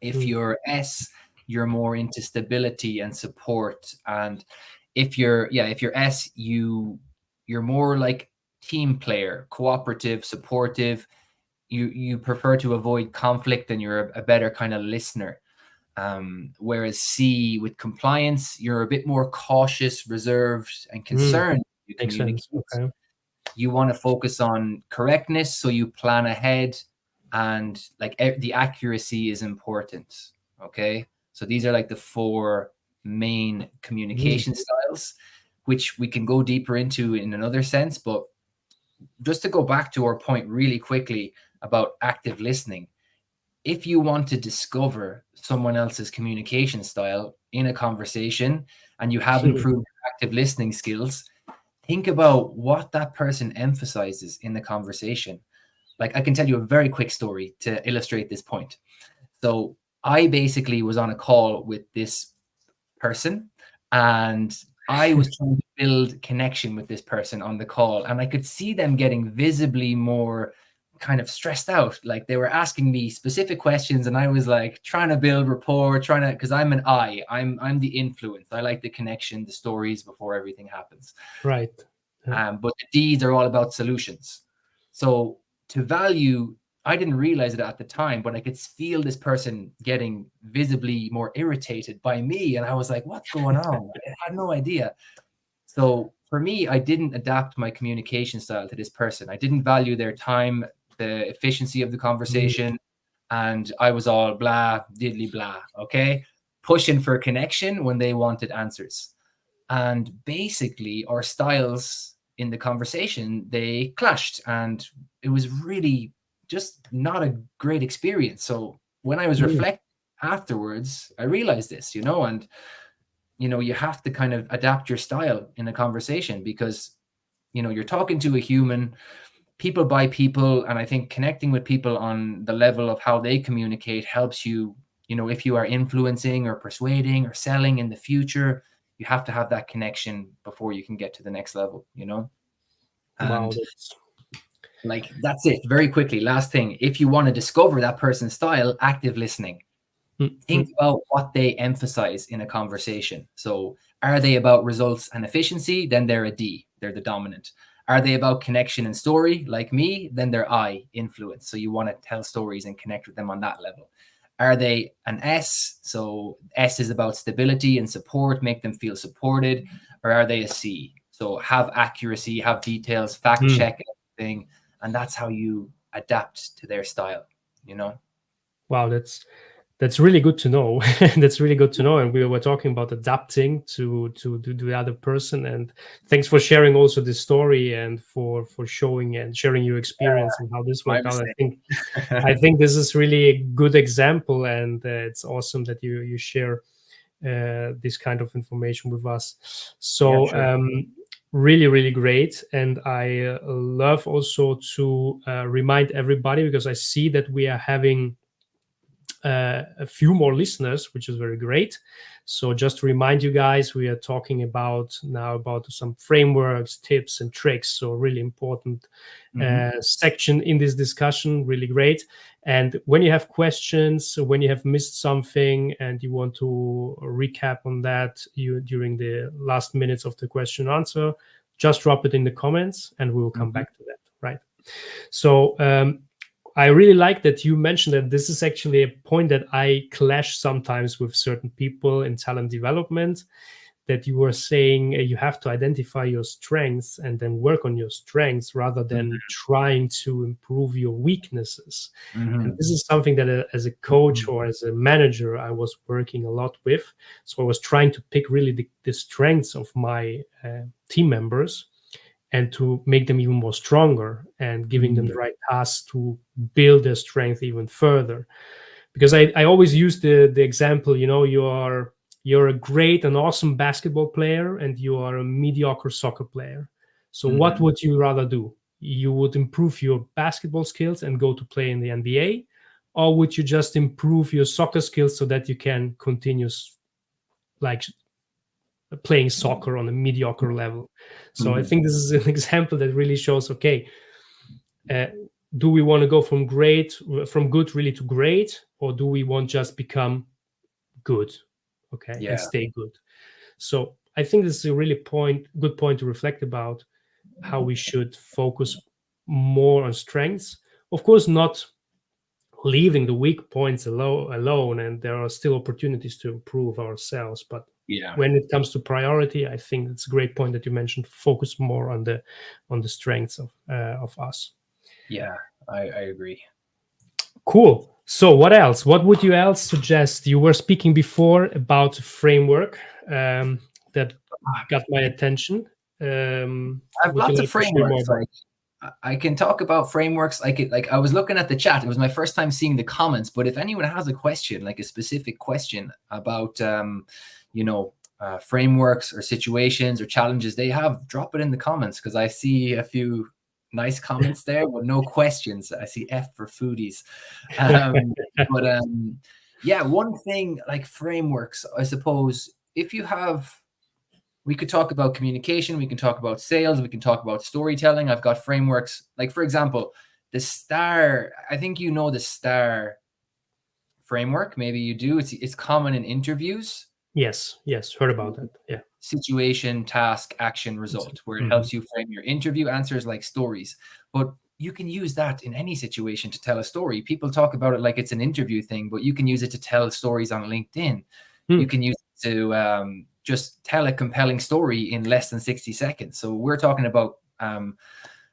If Mm. you're S, you're more into stability and support. And if you're S, you're more like team player, cooperative, supportive. You prefer to avoid conflict and you're a better kind of listener. Whereas C, with compliance, you're a bit more cautious, reserved, and Mm. concerned. You Makes communicate. sense. Okay. You want to focus on correctness, so you plan ahead, and like the accuracy is important. Okay, so these are like the four main Mm. communication styles, which we can go deeper into in another sense. But just to go back to our point really quickly about active listening, if you want to discover someone else's communication style in a conversation and you have improved active listening skills, think about what that person emphasizes in the conversation. Like, I can tell you a very quick story to illustrate this point. So I basically was on a call with this person, and I was trying to build connection with this person on the call, and I could see them getting visibly more kind of stressed out. Like, they were asking me specific questions, and I was like trying to build rapport, trying to, because I'm an I'm the influence. I like the connection, the stories before everything happens. Right. Yeah. But the D's are all about solutions. So to value, I didn't realize it at the time, but I could feel this person getting visibly more irritated by me. And I was like, what's going on? I had no idea. So for me, I didn't adapt my communication style to this person. I didn't value their time, the efficiency of the Mm. conversation, and I was all blah, diddly blah, okay? Pushing for connection when they wanted answers. And basically, our styles in the conversation, they clashed, and it was really just not a great experience. So when I was Mm. reflecting afterwards, I realized this, and you have to kind of adapt your style in a conversation because you're talking to a human, people by people, and I think connecting with people on the level of how they communicate helps you. If you are influencing or persuading or selling in the future, you have to have that connection before you can get to the next level. Wow, And that's like that's it. Very quickly, last thing, if you want to discover that person's style, active listening. mm, Think mm, about what they emphasize in a conversation. So, are they about results and efficiency? Then they're a D, they're the dominant. Are they about connection and story, like me? Then they're I, influence. So, you want to tell stories and connect with them on that level. Are they an S? So, S is about stability and support, make them feel supported. Or are they a C? So, have accuracy, have details, fact mm. check everything. And that's how you adapt to their style, you know? Wow, that's really good to know. That's really good to know. And we were talking about adapting to the other person. And thanks for sharing also the story and for showing and sharing your experience and how this My worked out. mistake. I think this is really a good example, and it's awesome that you share this kind of information with us. Yeah, So sure. really, really great. And I love also to remind everybody, because I see that we are having a few more listeners, which is very great. So just to remind you guys, we are talking about now about some frameworks, tips, and tricks. So really important Mhm. section in this discussion. Really great. And when you have questions, when you have missed something, and you want to recap on that, you during the last minutes of the question answer, just drop it in the comments, and we will come Mhm. back to that. Right. So I really like that you mentioned that this is actually a point that I clash sometimes with certain people in talent development. That you were saying you have to identify your strengths and then work on your strengths rather than Mhm. trying to improve your weaknesses. And Mhm. this is something that as a coach or as a manager, I was working a lot with. So I was trying to pick really the strengths of my team members and to make them even more stronger and giving them the Mhm. right tasks to build their strength even further. Because I always use the example, you're a great and awesome basketball player and you are a mediocre soccer player. So what Mhm. would you rather do? You would improve your basketball skills and go to play in the NBA, or would you just improve your soccer skills so that you can continue like playing soccer on a mediocre level? So I Mhm. think this is an example that really shows, okay, uh, do we want to go from good really to great, or do we want just become good, okay, and Yeah. stay good? So I think this is a really good point to reflect about how we should focus more on strengths. Of course, not leaving the weak points alone, and there are still opportunities to improve ourselves. But Yeah. when it comes to priority, I think it's a great point that you mentioned. Focus more on the strengths of us. Yeah. I agree. Cool. So, what else? What would you else suggest? You were speaking before about a framework that got my attention. I have Would you lots of like to share more frameworks. about? Like I can talk about frameworks. I was looking at the chat. It was my first time seeing the comments. But if anyone has a question, like a specific question about, you know, frameworks or situations or challenges they have, drop it in the comments because I see a few nice comments there, but no questions. I see F for foodies. Um, but yeah, one thing like frameworks, I suppose, if you have we could talk about communication, we can talk about sales, we can talk about storytelling. I've got frameworks. Like, for example, the STAR, I think you know the STAR framework. Maybe you do. It's common in interviews. Yes, heard about that. Yeah. Situation, task, action, result, where it Mhm. helps you frame your interview answers like stories. But you can use that in any situation to tell a story. People talk about it like it's an interview thing, but you can use it to tell stories on LinkedIn. You Hmm. can use it to just tell a compelling story in less than 60 seconds. So we're talking about,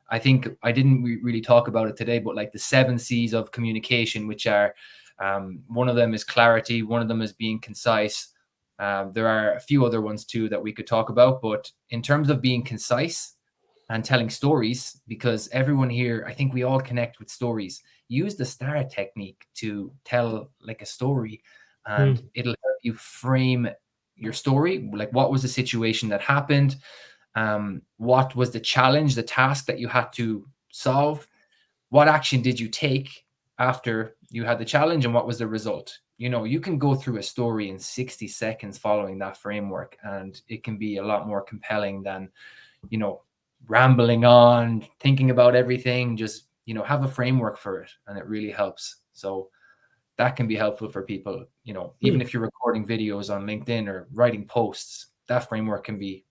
I think I didn't really talk about it today, but like the 7 C's of communication, which are, one of them is clarity, one of them is being concise. There are a few other ones too that we could talk about, but in terms of being concise and telling stories, because everyone here, I think we all connect with stories. Use the STAR technique to tell like a story, and Mm. it'll help you frame your story. Like, what was the situation that happened? What was the challenge, the task that you had to solve? What action did you take after you had the challenge, and what was the result? You can go through a story in 60 seconds following that framework, and it can be a lot more compelling than, you know, rambling on, thinking about everything. Just, have a framework for it, and it really helps. So that can be helpful for people, even Mm. if you're recording videos on LinkedIn or writing posts, that framework can be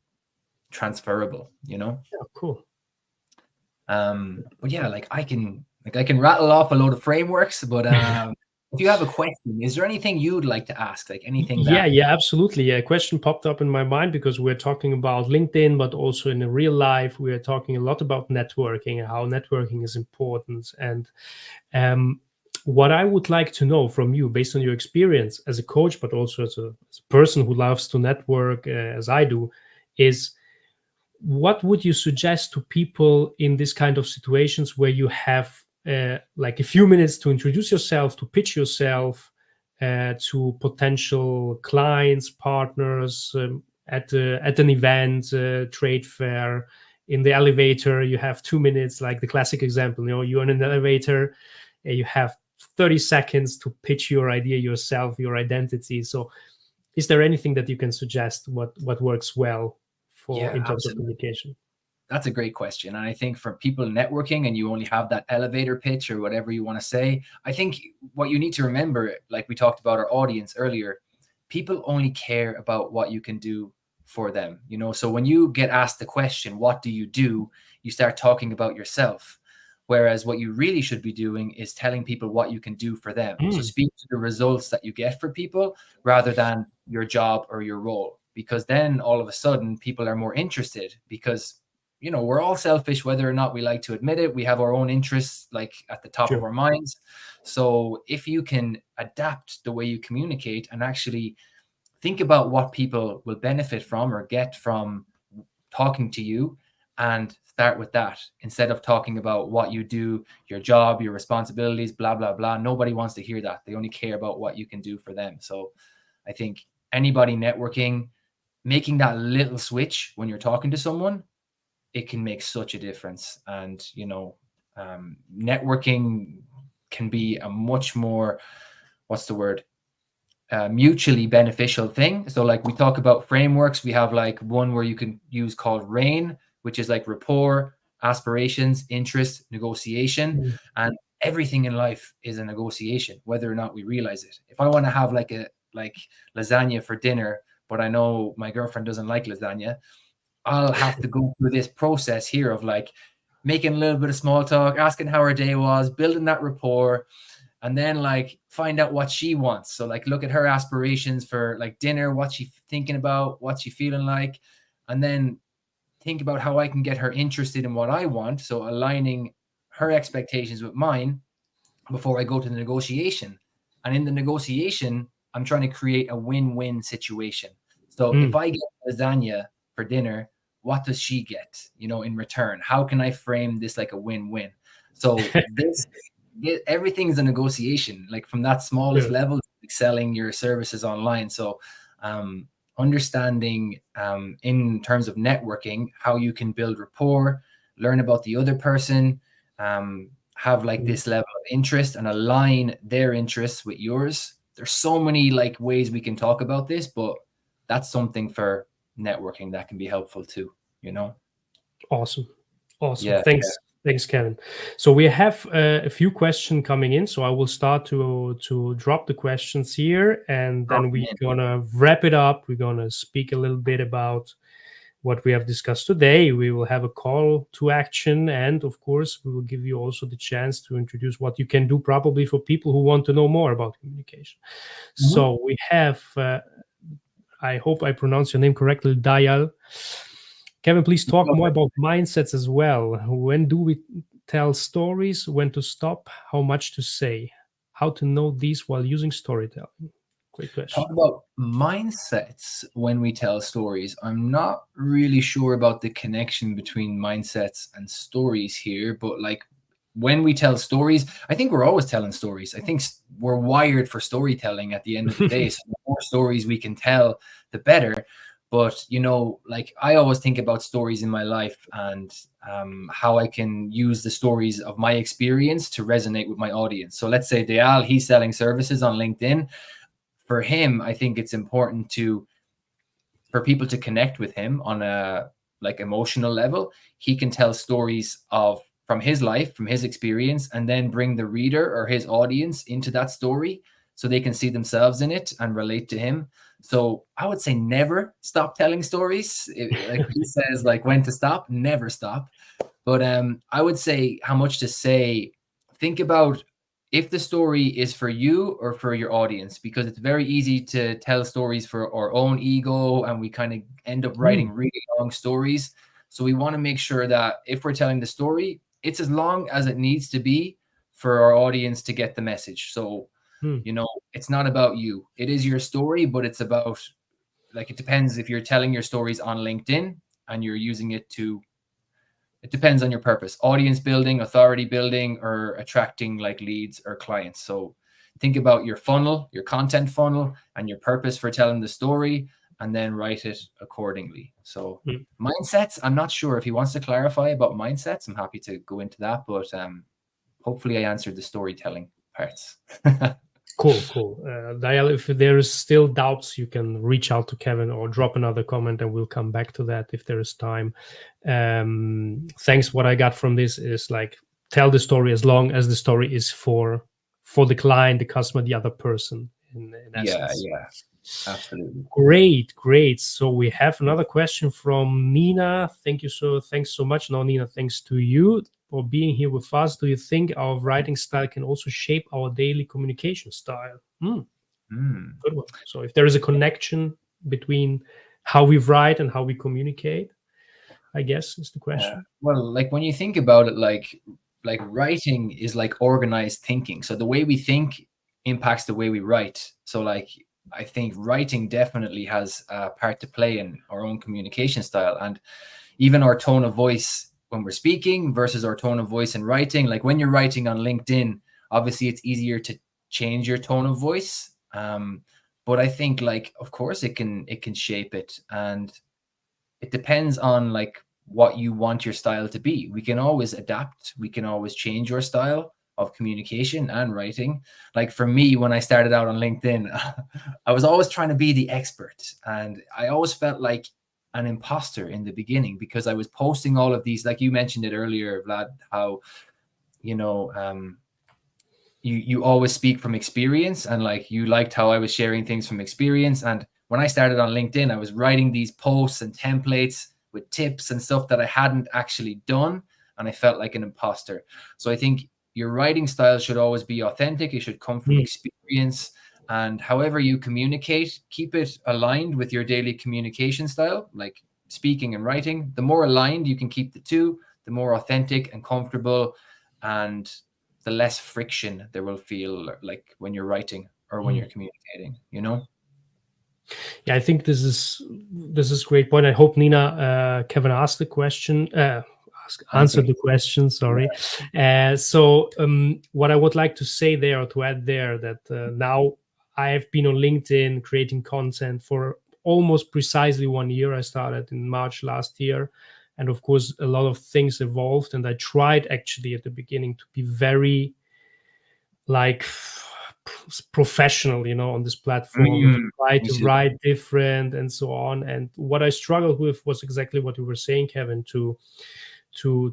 transferable. Yeah, cool. But yeah, like I can rattle off a load of frameworks, but if you have a question, is there anything you'd like to ask? Like anything Yeah, that yeah, absolutely. Yeah, a question popped up in my mind because we're talking about LinkedIn, but also in the real life, we are talking a lot about networking and how networking is important. And um, what I would like to know from you, based on your experience as a coach, but also as a person who loves to network, as I do, is what would you suggest to people in this kind of situations where you have like a few minutes to introduce yourself, to pitch yourself to potential clients, partners, at an event, trade fair, in the elevator? You have 2 minutes, like the classic example. You're in an elevator, you have 30 seconds to pitch your idea, yourself, your identity. So is there anything that you can suggest what works well for yeah, in terms of absolutely. communication? That's a great question. And I think for people networking and you only have that elevator pitch or whatever you want to say, I think what you need to remember, like we talked about our audience earlier, people only care about what you can do for them. So when you get asked the question, what do? You start talking about yourself. Whereas what you really should be doing is telling people what you can do for them. So Mm, speak to the results that you get for people rather than your job or your role, because then all of a sudden people are more interested, because we're all selfish, whether or not we like to admit it. We have our own interests like at the top of sure. our minds. So if you can adapt the way you communicate and actually think about what people will benefit from or get from talking to you, and start with that instead of talking about what you do, your job, your responsibilities, blah, blah, blah. Nobody wants to hear that. They only care about what you can do for them. So I think anybody networking, making that little switch when you're talking to someone, it can make such a difference. And networking can be a much more, what's the word, mutually beneficial thing. So like we talk about frameworks, we have like one where you can use called RAIN, which is like rapport, aspirations, interest, negotiation. Mm. And everything in life is a negotiation, whether or not we realize it. If I want to have like lasagna for dinner, but I know my girlfriend doesn't like lasagna, I'll have to go through this process here of like making a little bit of small talk, asking how her day was, building that rapport, and then like find out what she wants. So like look at her aspirations for like dinner, what she thinking about, what she feeling like, and then think about how I can get her interested in what I want. So aligning her expectations with mine before I go to the negotiation. And in the negotiation, I'm trying to create a win-win situation. So if Mm. I get lasagna for dinner, what does she get, in return? How can I frame this like a win-win? So everything is a negotiation, like from that smallest Sure. level, like selling your services online. So um, understanding in terms of networking, how you can build rapport, learn about the other person, have like Mm. this level of interest and align their interests with yours. There's so many like ways we can talk about this, but that's something for networking that can be helpful too. Awesome. Awesome. Yeah, yeah. Thanks, Kevin. So we have a few questions coming in. So I will start to drop the questions here, and Drop then them we're in. gonna wrap it up. We're gonna speak a little bit about what we have discussed today. We will have a call to action, and of course, we will give you also the chance to introduce what you can do, probably for people who want to know more about communication. Mhm. So we have I hope I pronounce your name correctly, Dayal. Kevin, please talk more about mindsets as well. When do we tell stories? When to stop? How much to say? How to know these while using storytelling? Great question. Talk about mindsets when we tell stories. I'm not really sure about the connection between mindsets and stories here, but like when we tell stories, I think we're always telling stories. I think we're wired for storytelling at the end of the day. So the more stories we can tell, the better. But like I always think about stories in my life and how I can use the stories of my experience to resonate with my audience. So let's say Dayal, he's selling services on LinkedIn. For him, I think it's important for people to connect with him on a like emotional level. He can tell stories from his life, from his experience, and then bring the reader or his audience into that story so they can see themselves in it and relate to him. So I would say never stop telling stories. Like he says, like when to stop, never stop. But I would say how much to say. Think about if the story is for you or for your audience, because it's very easy to tell stories for our own ego, and we kind of end up writing really long stories. So we want to make sure that if we're telling the story, it's as long as it needs to be for our audience to get the message. So, it's not about you. It is your story, but it's about, like, it depends if you're telling your stories on LinkedIn and you're using it to, it depends on your purpose, audience building, authority building, or attracting like leads or clients. So think about your funnel, your content funnel, and your purpose for telling the story, and then write it accordingly. So mindsets, I'm not sure if he wants to clarify about mindsets. I'm happy to go into that, but hopefully I answered the storytelling parts. Cool. Dial, if there is still doubts, you can reach out to Kevin or drop another comment, and we'll come back to that if there is time. Thanks. What I got from this is like, tell the story as long as the story is for the client, the customer, the other person. In essence. Yeah, absolutely. Great. So we have another question from Nina. Thanks so much. No, Nina, thanks to you for being here with us. Do you think our writing style can also shape our daily communication style? Good one. So if there is a connection between how we write and how we communicate, I guess is the question. Well, like when you think about it, like writing is like organized thinking. So the way we think impacts the way we write. So like I think writing definitely has a part to play in our own communication style, and even our tone of voice when we're speaking versus our tone of voice in writing. Like when you're writing on LinkedIn, obviously it's easier to change your tone of voice. But I think like, of course it can shape it, and it depends on like what you want your style to be. We can always adapt. We can always change your style of communication and writing. Like for me, when I started out on LinkedIn, I was always trying to be the expert. And I always felt like an imposter in the beginning because I was posting all of these, like you mentioned it earlier, Vlad, how, you always speak from experience, and like you liked how I was sharing things from experience. And when I started on LinkedIn, I was writing these posts and templates with tips and stuff that I hadn't actually done, and I felt like an imposter. So I think your writing style should always be authentic. It should come from experience, and however you communicate, keep it aligned with your daily communication style, like speaking and writing. The more aligned you can keep the two, the more authentic and comfortable, and the less friction there will feel like when you're writing or when you're communicating, Yeah, I think this is great point. I hope Nina, Kevin asked the question, answered the question. Sorry. Yeah. So what I would like to say there, or to add there, that now I have been on LinkedIn creating content for almost precisely 1 year. I started in March last year, and of course a lot of things evolved. And I tried actually at the beginning to be very like professional, on this platform, to try to write different and so on. And what I struggled with was exactly what you were saying, Kevin, to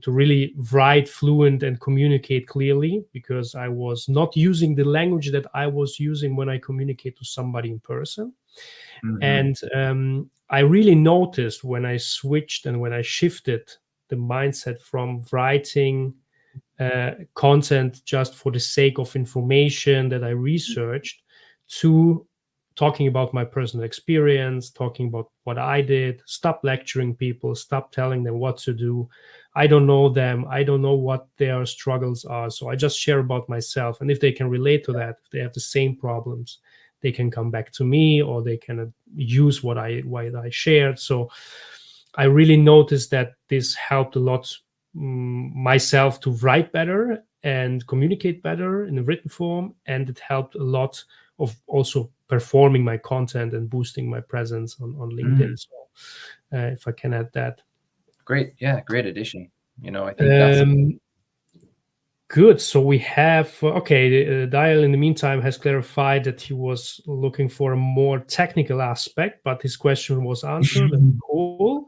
really write fluent and communicate clearly, because I was not using the language that I was using when I communicate to somebody in person. And I really noticed when I switched and when I shifted the mindset from writing content just for the sake of information that I researched to talking about my personal experience, talking about what I did, stop lecturing people, stop telling them what to do. I don't know them. I don't know what their struggles are. So I just share about myself. And if they can relate to that, if they have the same problems, they can come back to me, or they can use what I shared. So I really noticed that this helped a lot, myself to write better and communicate better in a written form, and it helped a lot of also performing my content and boosting my presence on LinkedIn. So if I can add that. Great. Yeah, great addition. I think that's Um, Good. So we have, okay, Dial in the meantime has clarified that he was looking for a more technical aspect, but his question was answered. And cool.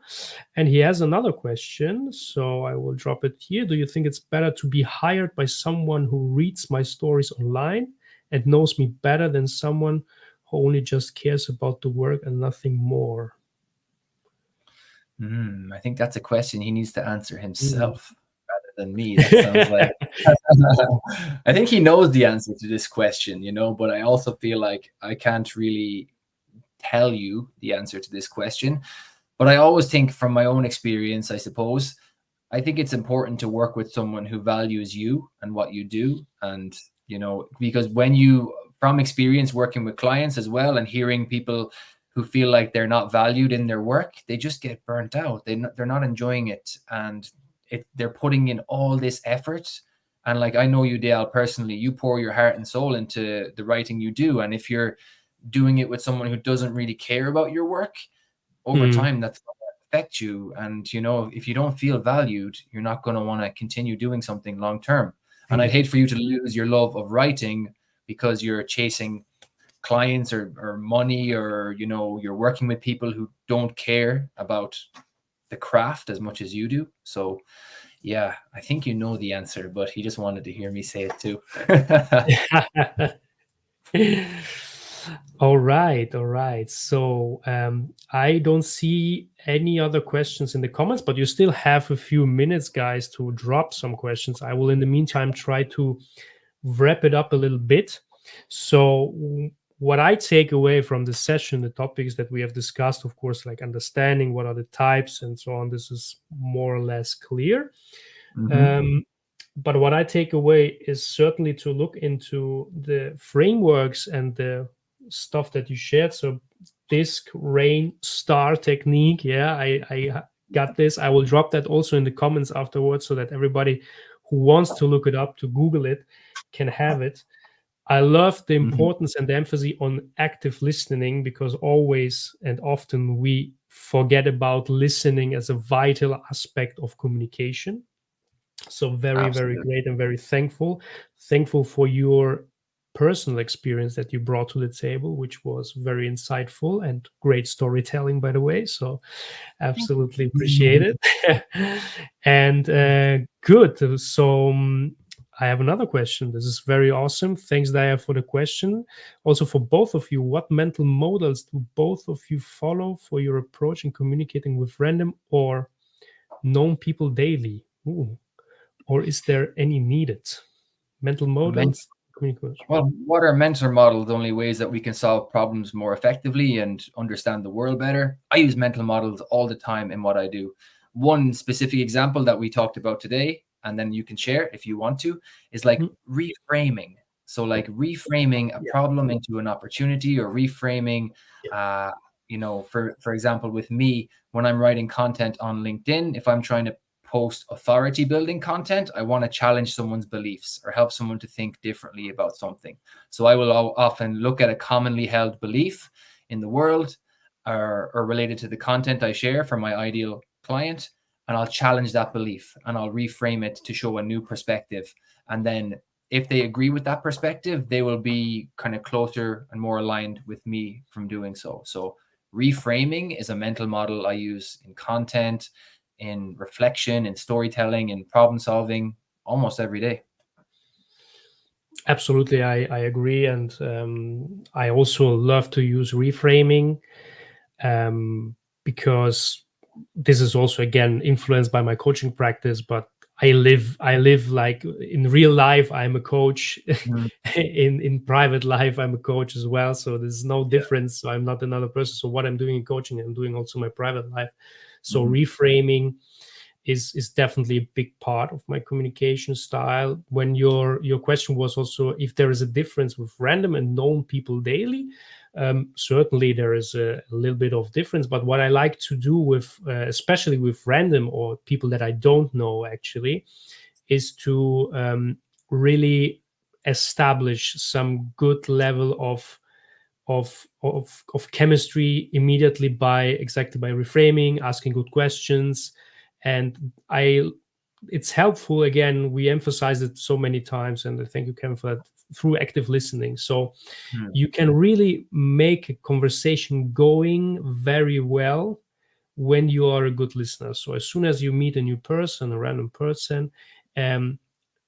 And he has another question. So I will drop it here. Do you think it's better to be hired by someone who reads my stories online and knows me better than someone who only just cares about the work and nothing more? I think that's a question he needs to answer Mm. himself rather than me. That sounds like I think he knows the answer to this question, but I also feel like I can't really tell you the answer to this question. But I always think from my own experience, I suppose, I think it's important to work with someone who values you and what you do. And, because from experience working with clients as well and hearing people who feel like they're not valued in their work, they just get burnt out. They're not enjoying it. And they're putting in all this effort. And like, I know you, Dale, personally, you pour your heart and soul into the writing you do. And if you're doing it with someone who doesn't really care about your work, over Mm. time, that's going to affect you. And, if you don't feel valued, you're not going to want to continue doing something long term. And I'd Mm. hate for you to lose your love of writing because you're chasing clients or money, or, you're working with people who don't care about the craft as much as you do. So, yeah, I think you know the answer, but he just wanted to hear me say it too. All right, all right. So I don't see any other questions in the comments, but you still have a few minutes, guys, to drop some questions. I will, in the meantime, try to wrap it up a little bit. So what I take away from the session, the topics that we have discussed, of course, like understanding what are the types and so on, this is more or less clear. Mm-hmm. Um, but what I take away is certainly to look into the frameworks and the stuff that you shared. So disc, rain, star technique. Yeah, I got this. I will drop that also in the comments afterwards so that everybody who wants to look it up, to Google it, can have it. I love the Mm-hmm. importance and the emphasis on active listening, because always and often we forget about listening as a vital aspect of communication. So very, very Absolutely. great and very thankful for your personal experience that you brought to the table, which was very insightful and great storytelling, by the way. So Thank you. absolutely appreciate it. And good. So I have another question. This is very awesome. Thanks, Daya, for the question. Also, for both of you, what mental models do both of you follow for your approach in communicating with random or known people daily? Ooh. Or is there any needed? Mental models? Communication. Well, what are mentor models? Only ways that we can solve problems more effectively and understand the world better. I use mental models all the time in what I do. One specific example that we talked about today, and then you can share if you want to, is like Mhm. reframing. So, like reframing a Yeah, problem into an opportunity, or reframing, yeah. uh, for example, with me, when I'm writing content on LinkedIn, if I'm trying to post authority building content, I want to challenge someone's beliefs or help someone to think differently about something. So I will often look at a commonly held belief in the world, or related to the content I share for my ideal client, and I'll challenge that belief and I'll reframe it to show a new perspective. And then if they agree with that perspective, they will be kind of closer and more aligned with me from doing so. So reframing is a mental model I use in content, in reflection, in storytelling, in problem solving almost every day. Absolutely, I agree. And I also love to use reframing, because this is also, again, influenced by my coaching practice. But I live like in real life I'm a coach. Mm. In private life I'm a coach as well, so there's no Yeah. difference. So I'm not another person. So what I'm doing in coaching, I'm doing also my private life. So Mhm. reframing is definitely a big part of my communication style. When your question was also if there is a difference with random and known people daily, certainly there is a little bit of difference. But what I like to do with especially with random or people that I don't know actually is to really establish some good level of chemistry immediately by exactly by reframing, asking good questions. And I it's helpful, again, we emphasize it so many times, and I thank you, Kevin, for that, through active listening. So Mm. you can really make a conversation going very well when you are a good listener. So as soon as you meet a new person, a random person, um,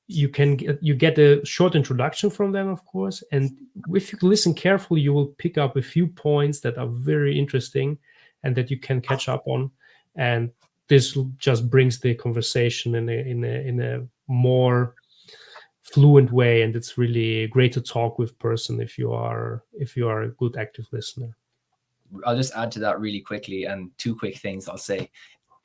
you get a short introduction from them, of course, and if you listen carefully you will pick up a few points that are very interesting and that you can catch up on. And this just brings the conversation in a more fluent way, and it's really great to talk with person if you are a good active listener. I'll just add to that really quickly, and two quick things I'll say.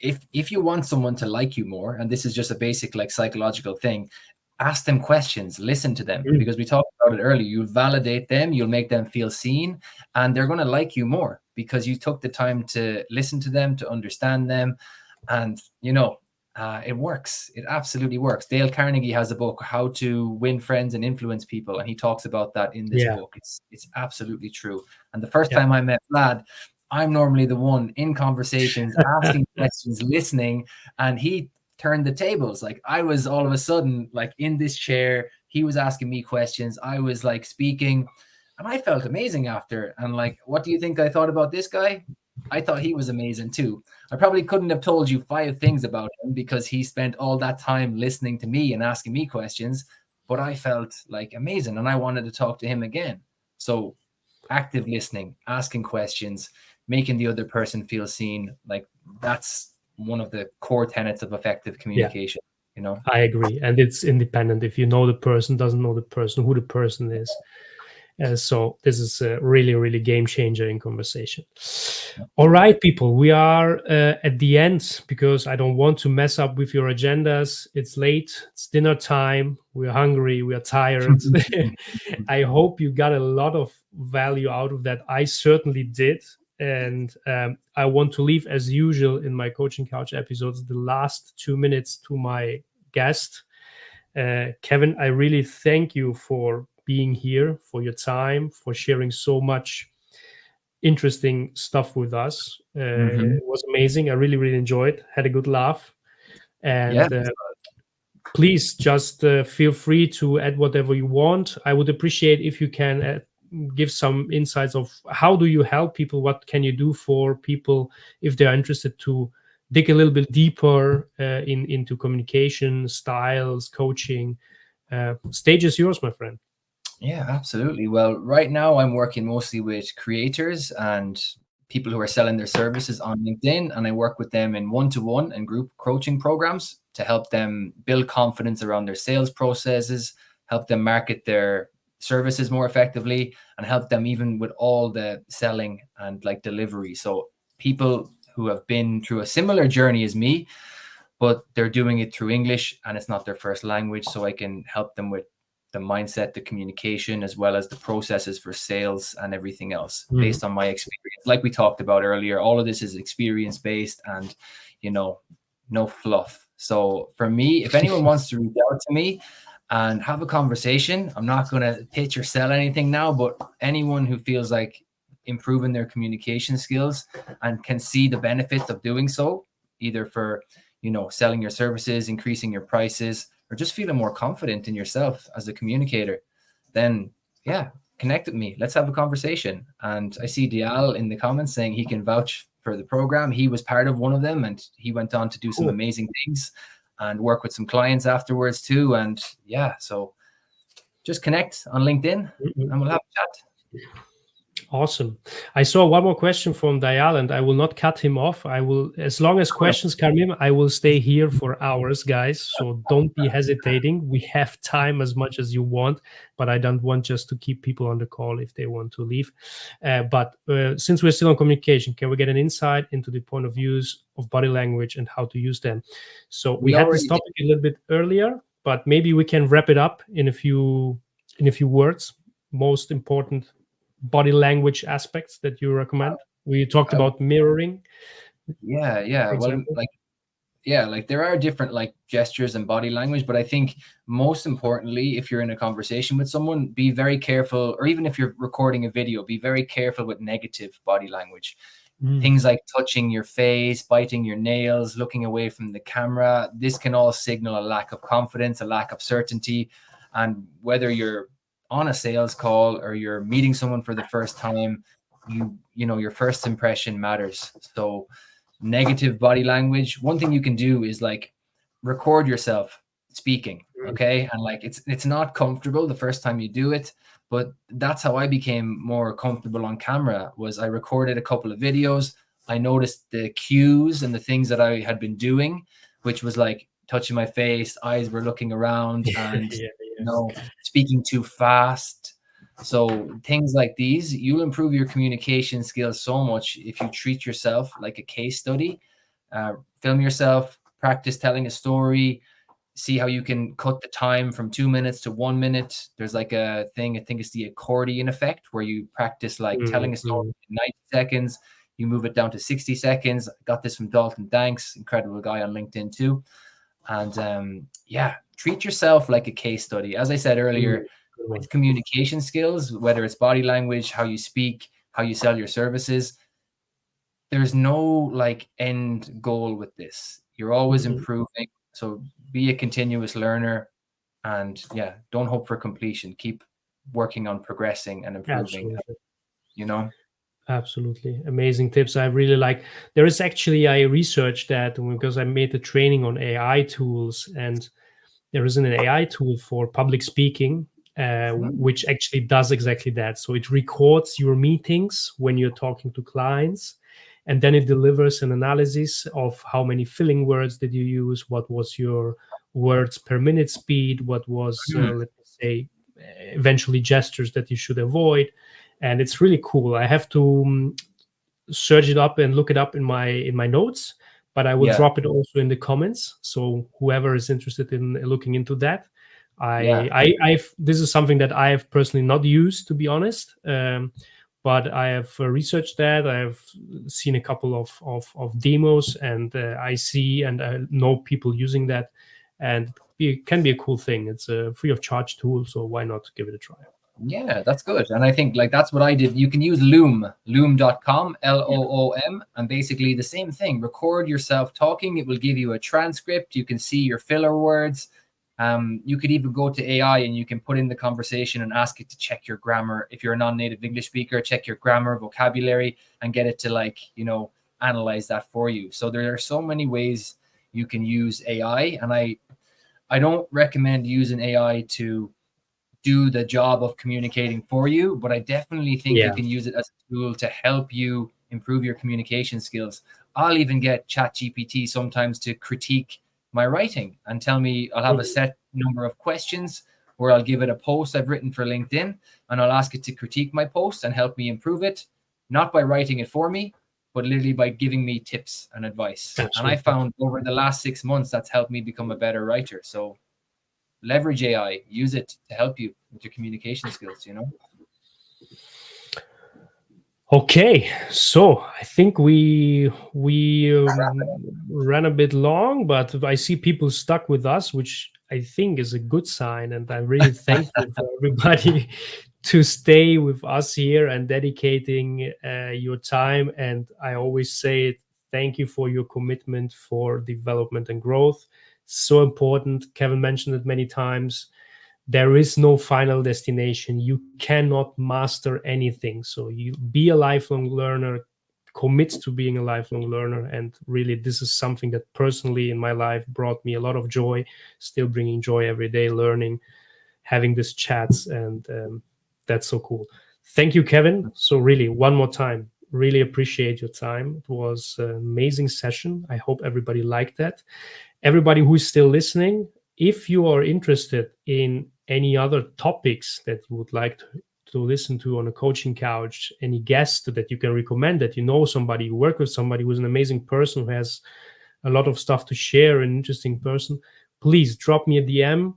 If you want someone to like you more, and this is just a basic like psychological thing, ask them questions, listen to them, Mm, because we talked about it earlier. You'll validate them, you'll make them feel seen, and they're going to like you more because you took the time to listen to them, to understand them. And it works. It absolutely works. Dale Carnegie has a book, How to Win Friends and Influence People, and he talks about that in this yeah, book. It's absolutely true. And the first yeah. time I met Vlad, I'm normally the one in conversations, asking questions, listening, and he turned the tables. Like I was all of a sudden like in this chair, he was asking me questions, I was like speaking, and I felt amazing after. And like, what do you think I thought about this guy? I thought he was amazing too. I probably couldn't have told you 5 things about him because he spent all that time listening to me and asking me questions, but I felt like amazing and I wanted to talk to him again. So active listening, asking questions, making the other person feel seen, like that's one of the core tenets of effective Yeah, communication, you know? I agree, and it's independent if you know the person, doesn't know the person, who the person is. So this is a really, really game changer in conversation. All Absolutely. right, people, we are at the end because I don't want to mess up with your agendas. It's late, it's dinner time, we're hungry, we are tired. I hope you got a lot of value out of that. I certainly did. And I want to leave, as usual, in my coaching couch episodes, the last 2 minutes to my guest. Kevin, I really thank you for being here, for your time, for sharing so much interesting stuff with us. Mm-hmm. It was amazing. I really, really enjoyed. Had a good laugh. Yeah. And please just feel free to add whatever you want. I would appreciate if you can give some insights of how do you help people, what can you do for people if they're interested to dig a little bit deeper into communication styles, coaching. Stage is yours, my friend. Yeah, absolutely. Well, right now I'm working mostly with creators and people who are selling their services on LinkedIn, and I work with them in one-to-one and group coaching programs to help them build confidence around their sales processes, help them market their services more effectively, and help them even with all the selling and like delivery. So people who have been through a similar journey as me, but they're doing it through English and it's not their first language. So I can help them with the mindset, the communication, as well as the processes for sales and everything else Mhm. based on my experience. Like we talked about earlier, all of this is experience based and, you know, no fluff. So for me, if anyone wants to reach out to me and have a conversation, I'm not going to pitch or sell anything now, but anyone who feels like improving their communication skills and can see the benefits of doing so, either for selling your services, increasing your prices, or just feeling more confident in yourself as a communicator, then yeah, connect with me. Let's have a conversation. And I see Dial in the comments saying he can vouch for the program. He was part of one of them and he went on to do some Cool. amazing things and work with some clients afterwards too. And yeah, so just connect on LinkedIn Mhm. and we'll have a chat. Awesome. I saw one more question from Dayal, and I will not cut him off. I will, as long as Sure. questions come in, I will stay here for hours, guys. So don't be hesitating. We have time as much as you want, but I don't want just to keep people on the call if they want to leave. But since we're still on communication, can we get an insight into the point of views of body language and how to use them? So we We had this already did. topic a little bit earlier, but maybe we can wrap it up in a few words. Most important body language aspects that you recommend? We talked I, about mirroring, yeah. for Well, example. like yeah, like there are different like gestures and body language, but I think most importantly, if you're in a conversation with someone, be very careful, or even if you're recording a video, be very careful with negative body language. Mm, Things like touching your face, biting your nails, looking away from the camera. This can all signal a lack of confidence, a lack of certainty. And whether you're on a sales call or you're meeting someone for the first time, you know, your first impression matters. So negative body language, one thing you can do is like record yourself speaking, mm, okay? And like it's not comfortable the first time you do it, but that's how I became more comfortable on camera. Was I recorded a couple of videos. I noticed the cues and the things that I had been doing, which was like touching my face, eyes were looking around, and yeah, you yeah. know, speaking too fast. So things like these, you'll improve your communication skills so much if you treat yourself like a case study. Film yourself, practice telling a story, see how you can cut the time from 2 minutes to 1 minute. There's like a thing, I think it's the accordion effect, where you practice like Mm, telling a story mm. in 90 seconds, you move it down to 60 seconds. I got this from Dalton Danks, incredible guy on LinkedIn too. And yeah, treat yourself like a case study. As I said Mm, earlier, good one. with communication skills, whether it's body language, how you speak, how you sell your services, there's no like end goal with this. You're always Mhm. improving. So be a continuous learner, and yeah, don't hope for completion. Keep working on progressing and improving, Absolutely. you know? Absolutely. Amazing tips. I really like. There is actually, I researched that because I made the training on AI tools, and there is an AI tool for public speaking, Mm, which actually does exactly that. So it records your meetings when you're talking to clients, and then it delivers an analysis of how many filling words did you use, what was your words per minute speed, what was, mm, let me say, eventually gestures that you should avoid. And it's really cool. I have to search it up and look it up in my notes, but I will yeah, drop it also in the comments. So whoever is interested in looking into that, yeah. I've this is something that I have personally not used, to be honest. But I have researched that. I have seen a couple of demos, and I see and I know people using that, and it can be a cool thing. It's a free of charge tool, so why not give it a try? Yeah, that's good. And I think like that's what I did. You can use loom.com, Yeah. Loom, and basically the same thing. Record yourself talking. It will give you a transcript. You can see your filler words. You could even go to AI and you can put in the conversation and ask it to check your grammar. If you're a non-native English speaker, check your grammar, vocabulary, and get it to like, you know, analyze that for you. So there are so many ways you can use AI. And I don't recommend using AI to do the job of communicating for you, but I definitely think you Yeah. can use it as a tool to help you improve your communication skills. I'll even get ChatGPT sometimes to critique my writing and tell me. I'll have a Mhm. set number of questions where I'll give it a post I've written for LinkedIn, and I'll ask it to critique my post and help me improve it, not by writing it for me, but literally by giving me tips and advice. And I Absolutely. found over the last 6 months that's helped me become a better writer. So leverage AI, use it to help you with your communication skills, you know? Okay, so I think we ran a bit long, but I see people stuck with us, which I think is a good sign, and I'm really thankful for everybody to stay with us here and dedicating your time. And I always say it, thank you for your commitment for development and growth. So important. Kevin mentioned it many times. There is no final destination. You cannot master anything. So you be a lifelong learner, commit to being a lifelong learner. And really, this is something that personally in my life brought me a lot of joy, still bringing joy every day, learning, having these chats. And that's so cool. Thank you, Kevin. So really, one more time, really appreciate your time. It was an amazing session. I hope everybody liked that. Everybody who is still listening, if you are interested in any other topics that you would like to listen to on a coaching couch, any guest that you can recommend, that you know somebody, you work with somebody who's an amazing person who has a lot of stuff to share, an interesting person, please drop me a DM,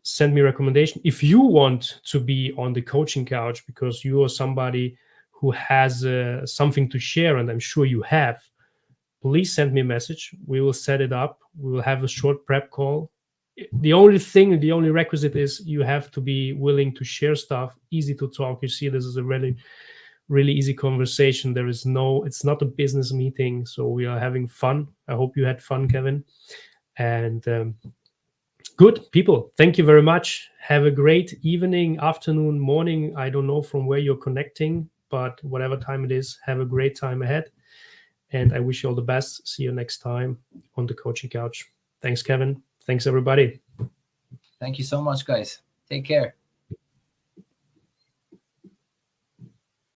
send me a recommendation. If you want to be on the coaching couch because you are somebody who has something to share, and I'm sure you have, please send me a message. We will set it up. We will have a short prep call. The only requisite is you have to be willing to share stuff, easy to talk. You see, this is a really, really easy conversation. It's not a business meeting. So we are having fun. I hope you had fun, Kevin. And good people. Thank you very much. Have a great evening, afternoon, morning. I don't know from where you're connecting, but whatever time it is, have a great time ahead. And I wish you all the best. See you next time on the coaching couch. Thanks, Kevin. Thanks, everybody. Thank you so much, guys. Take care.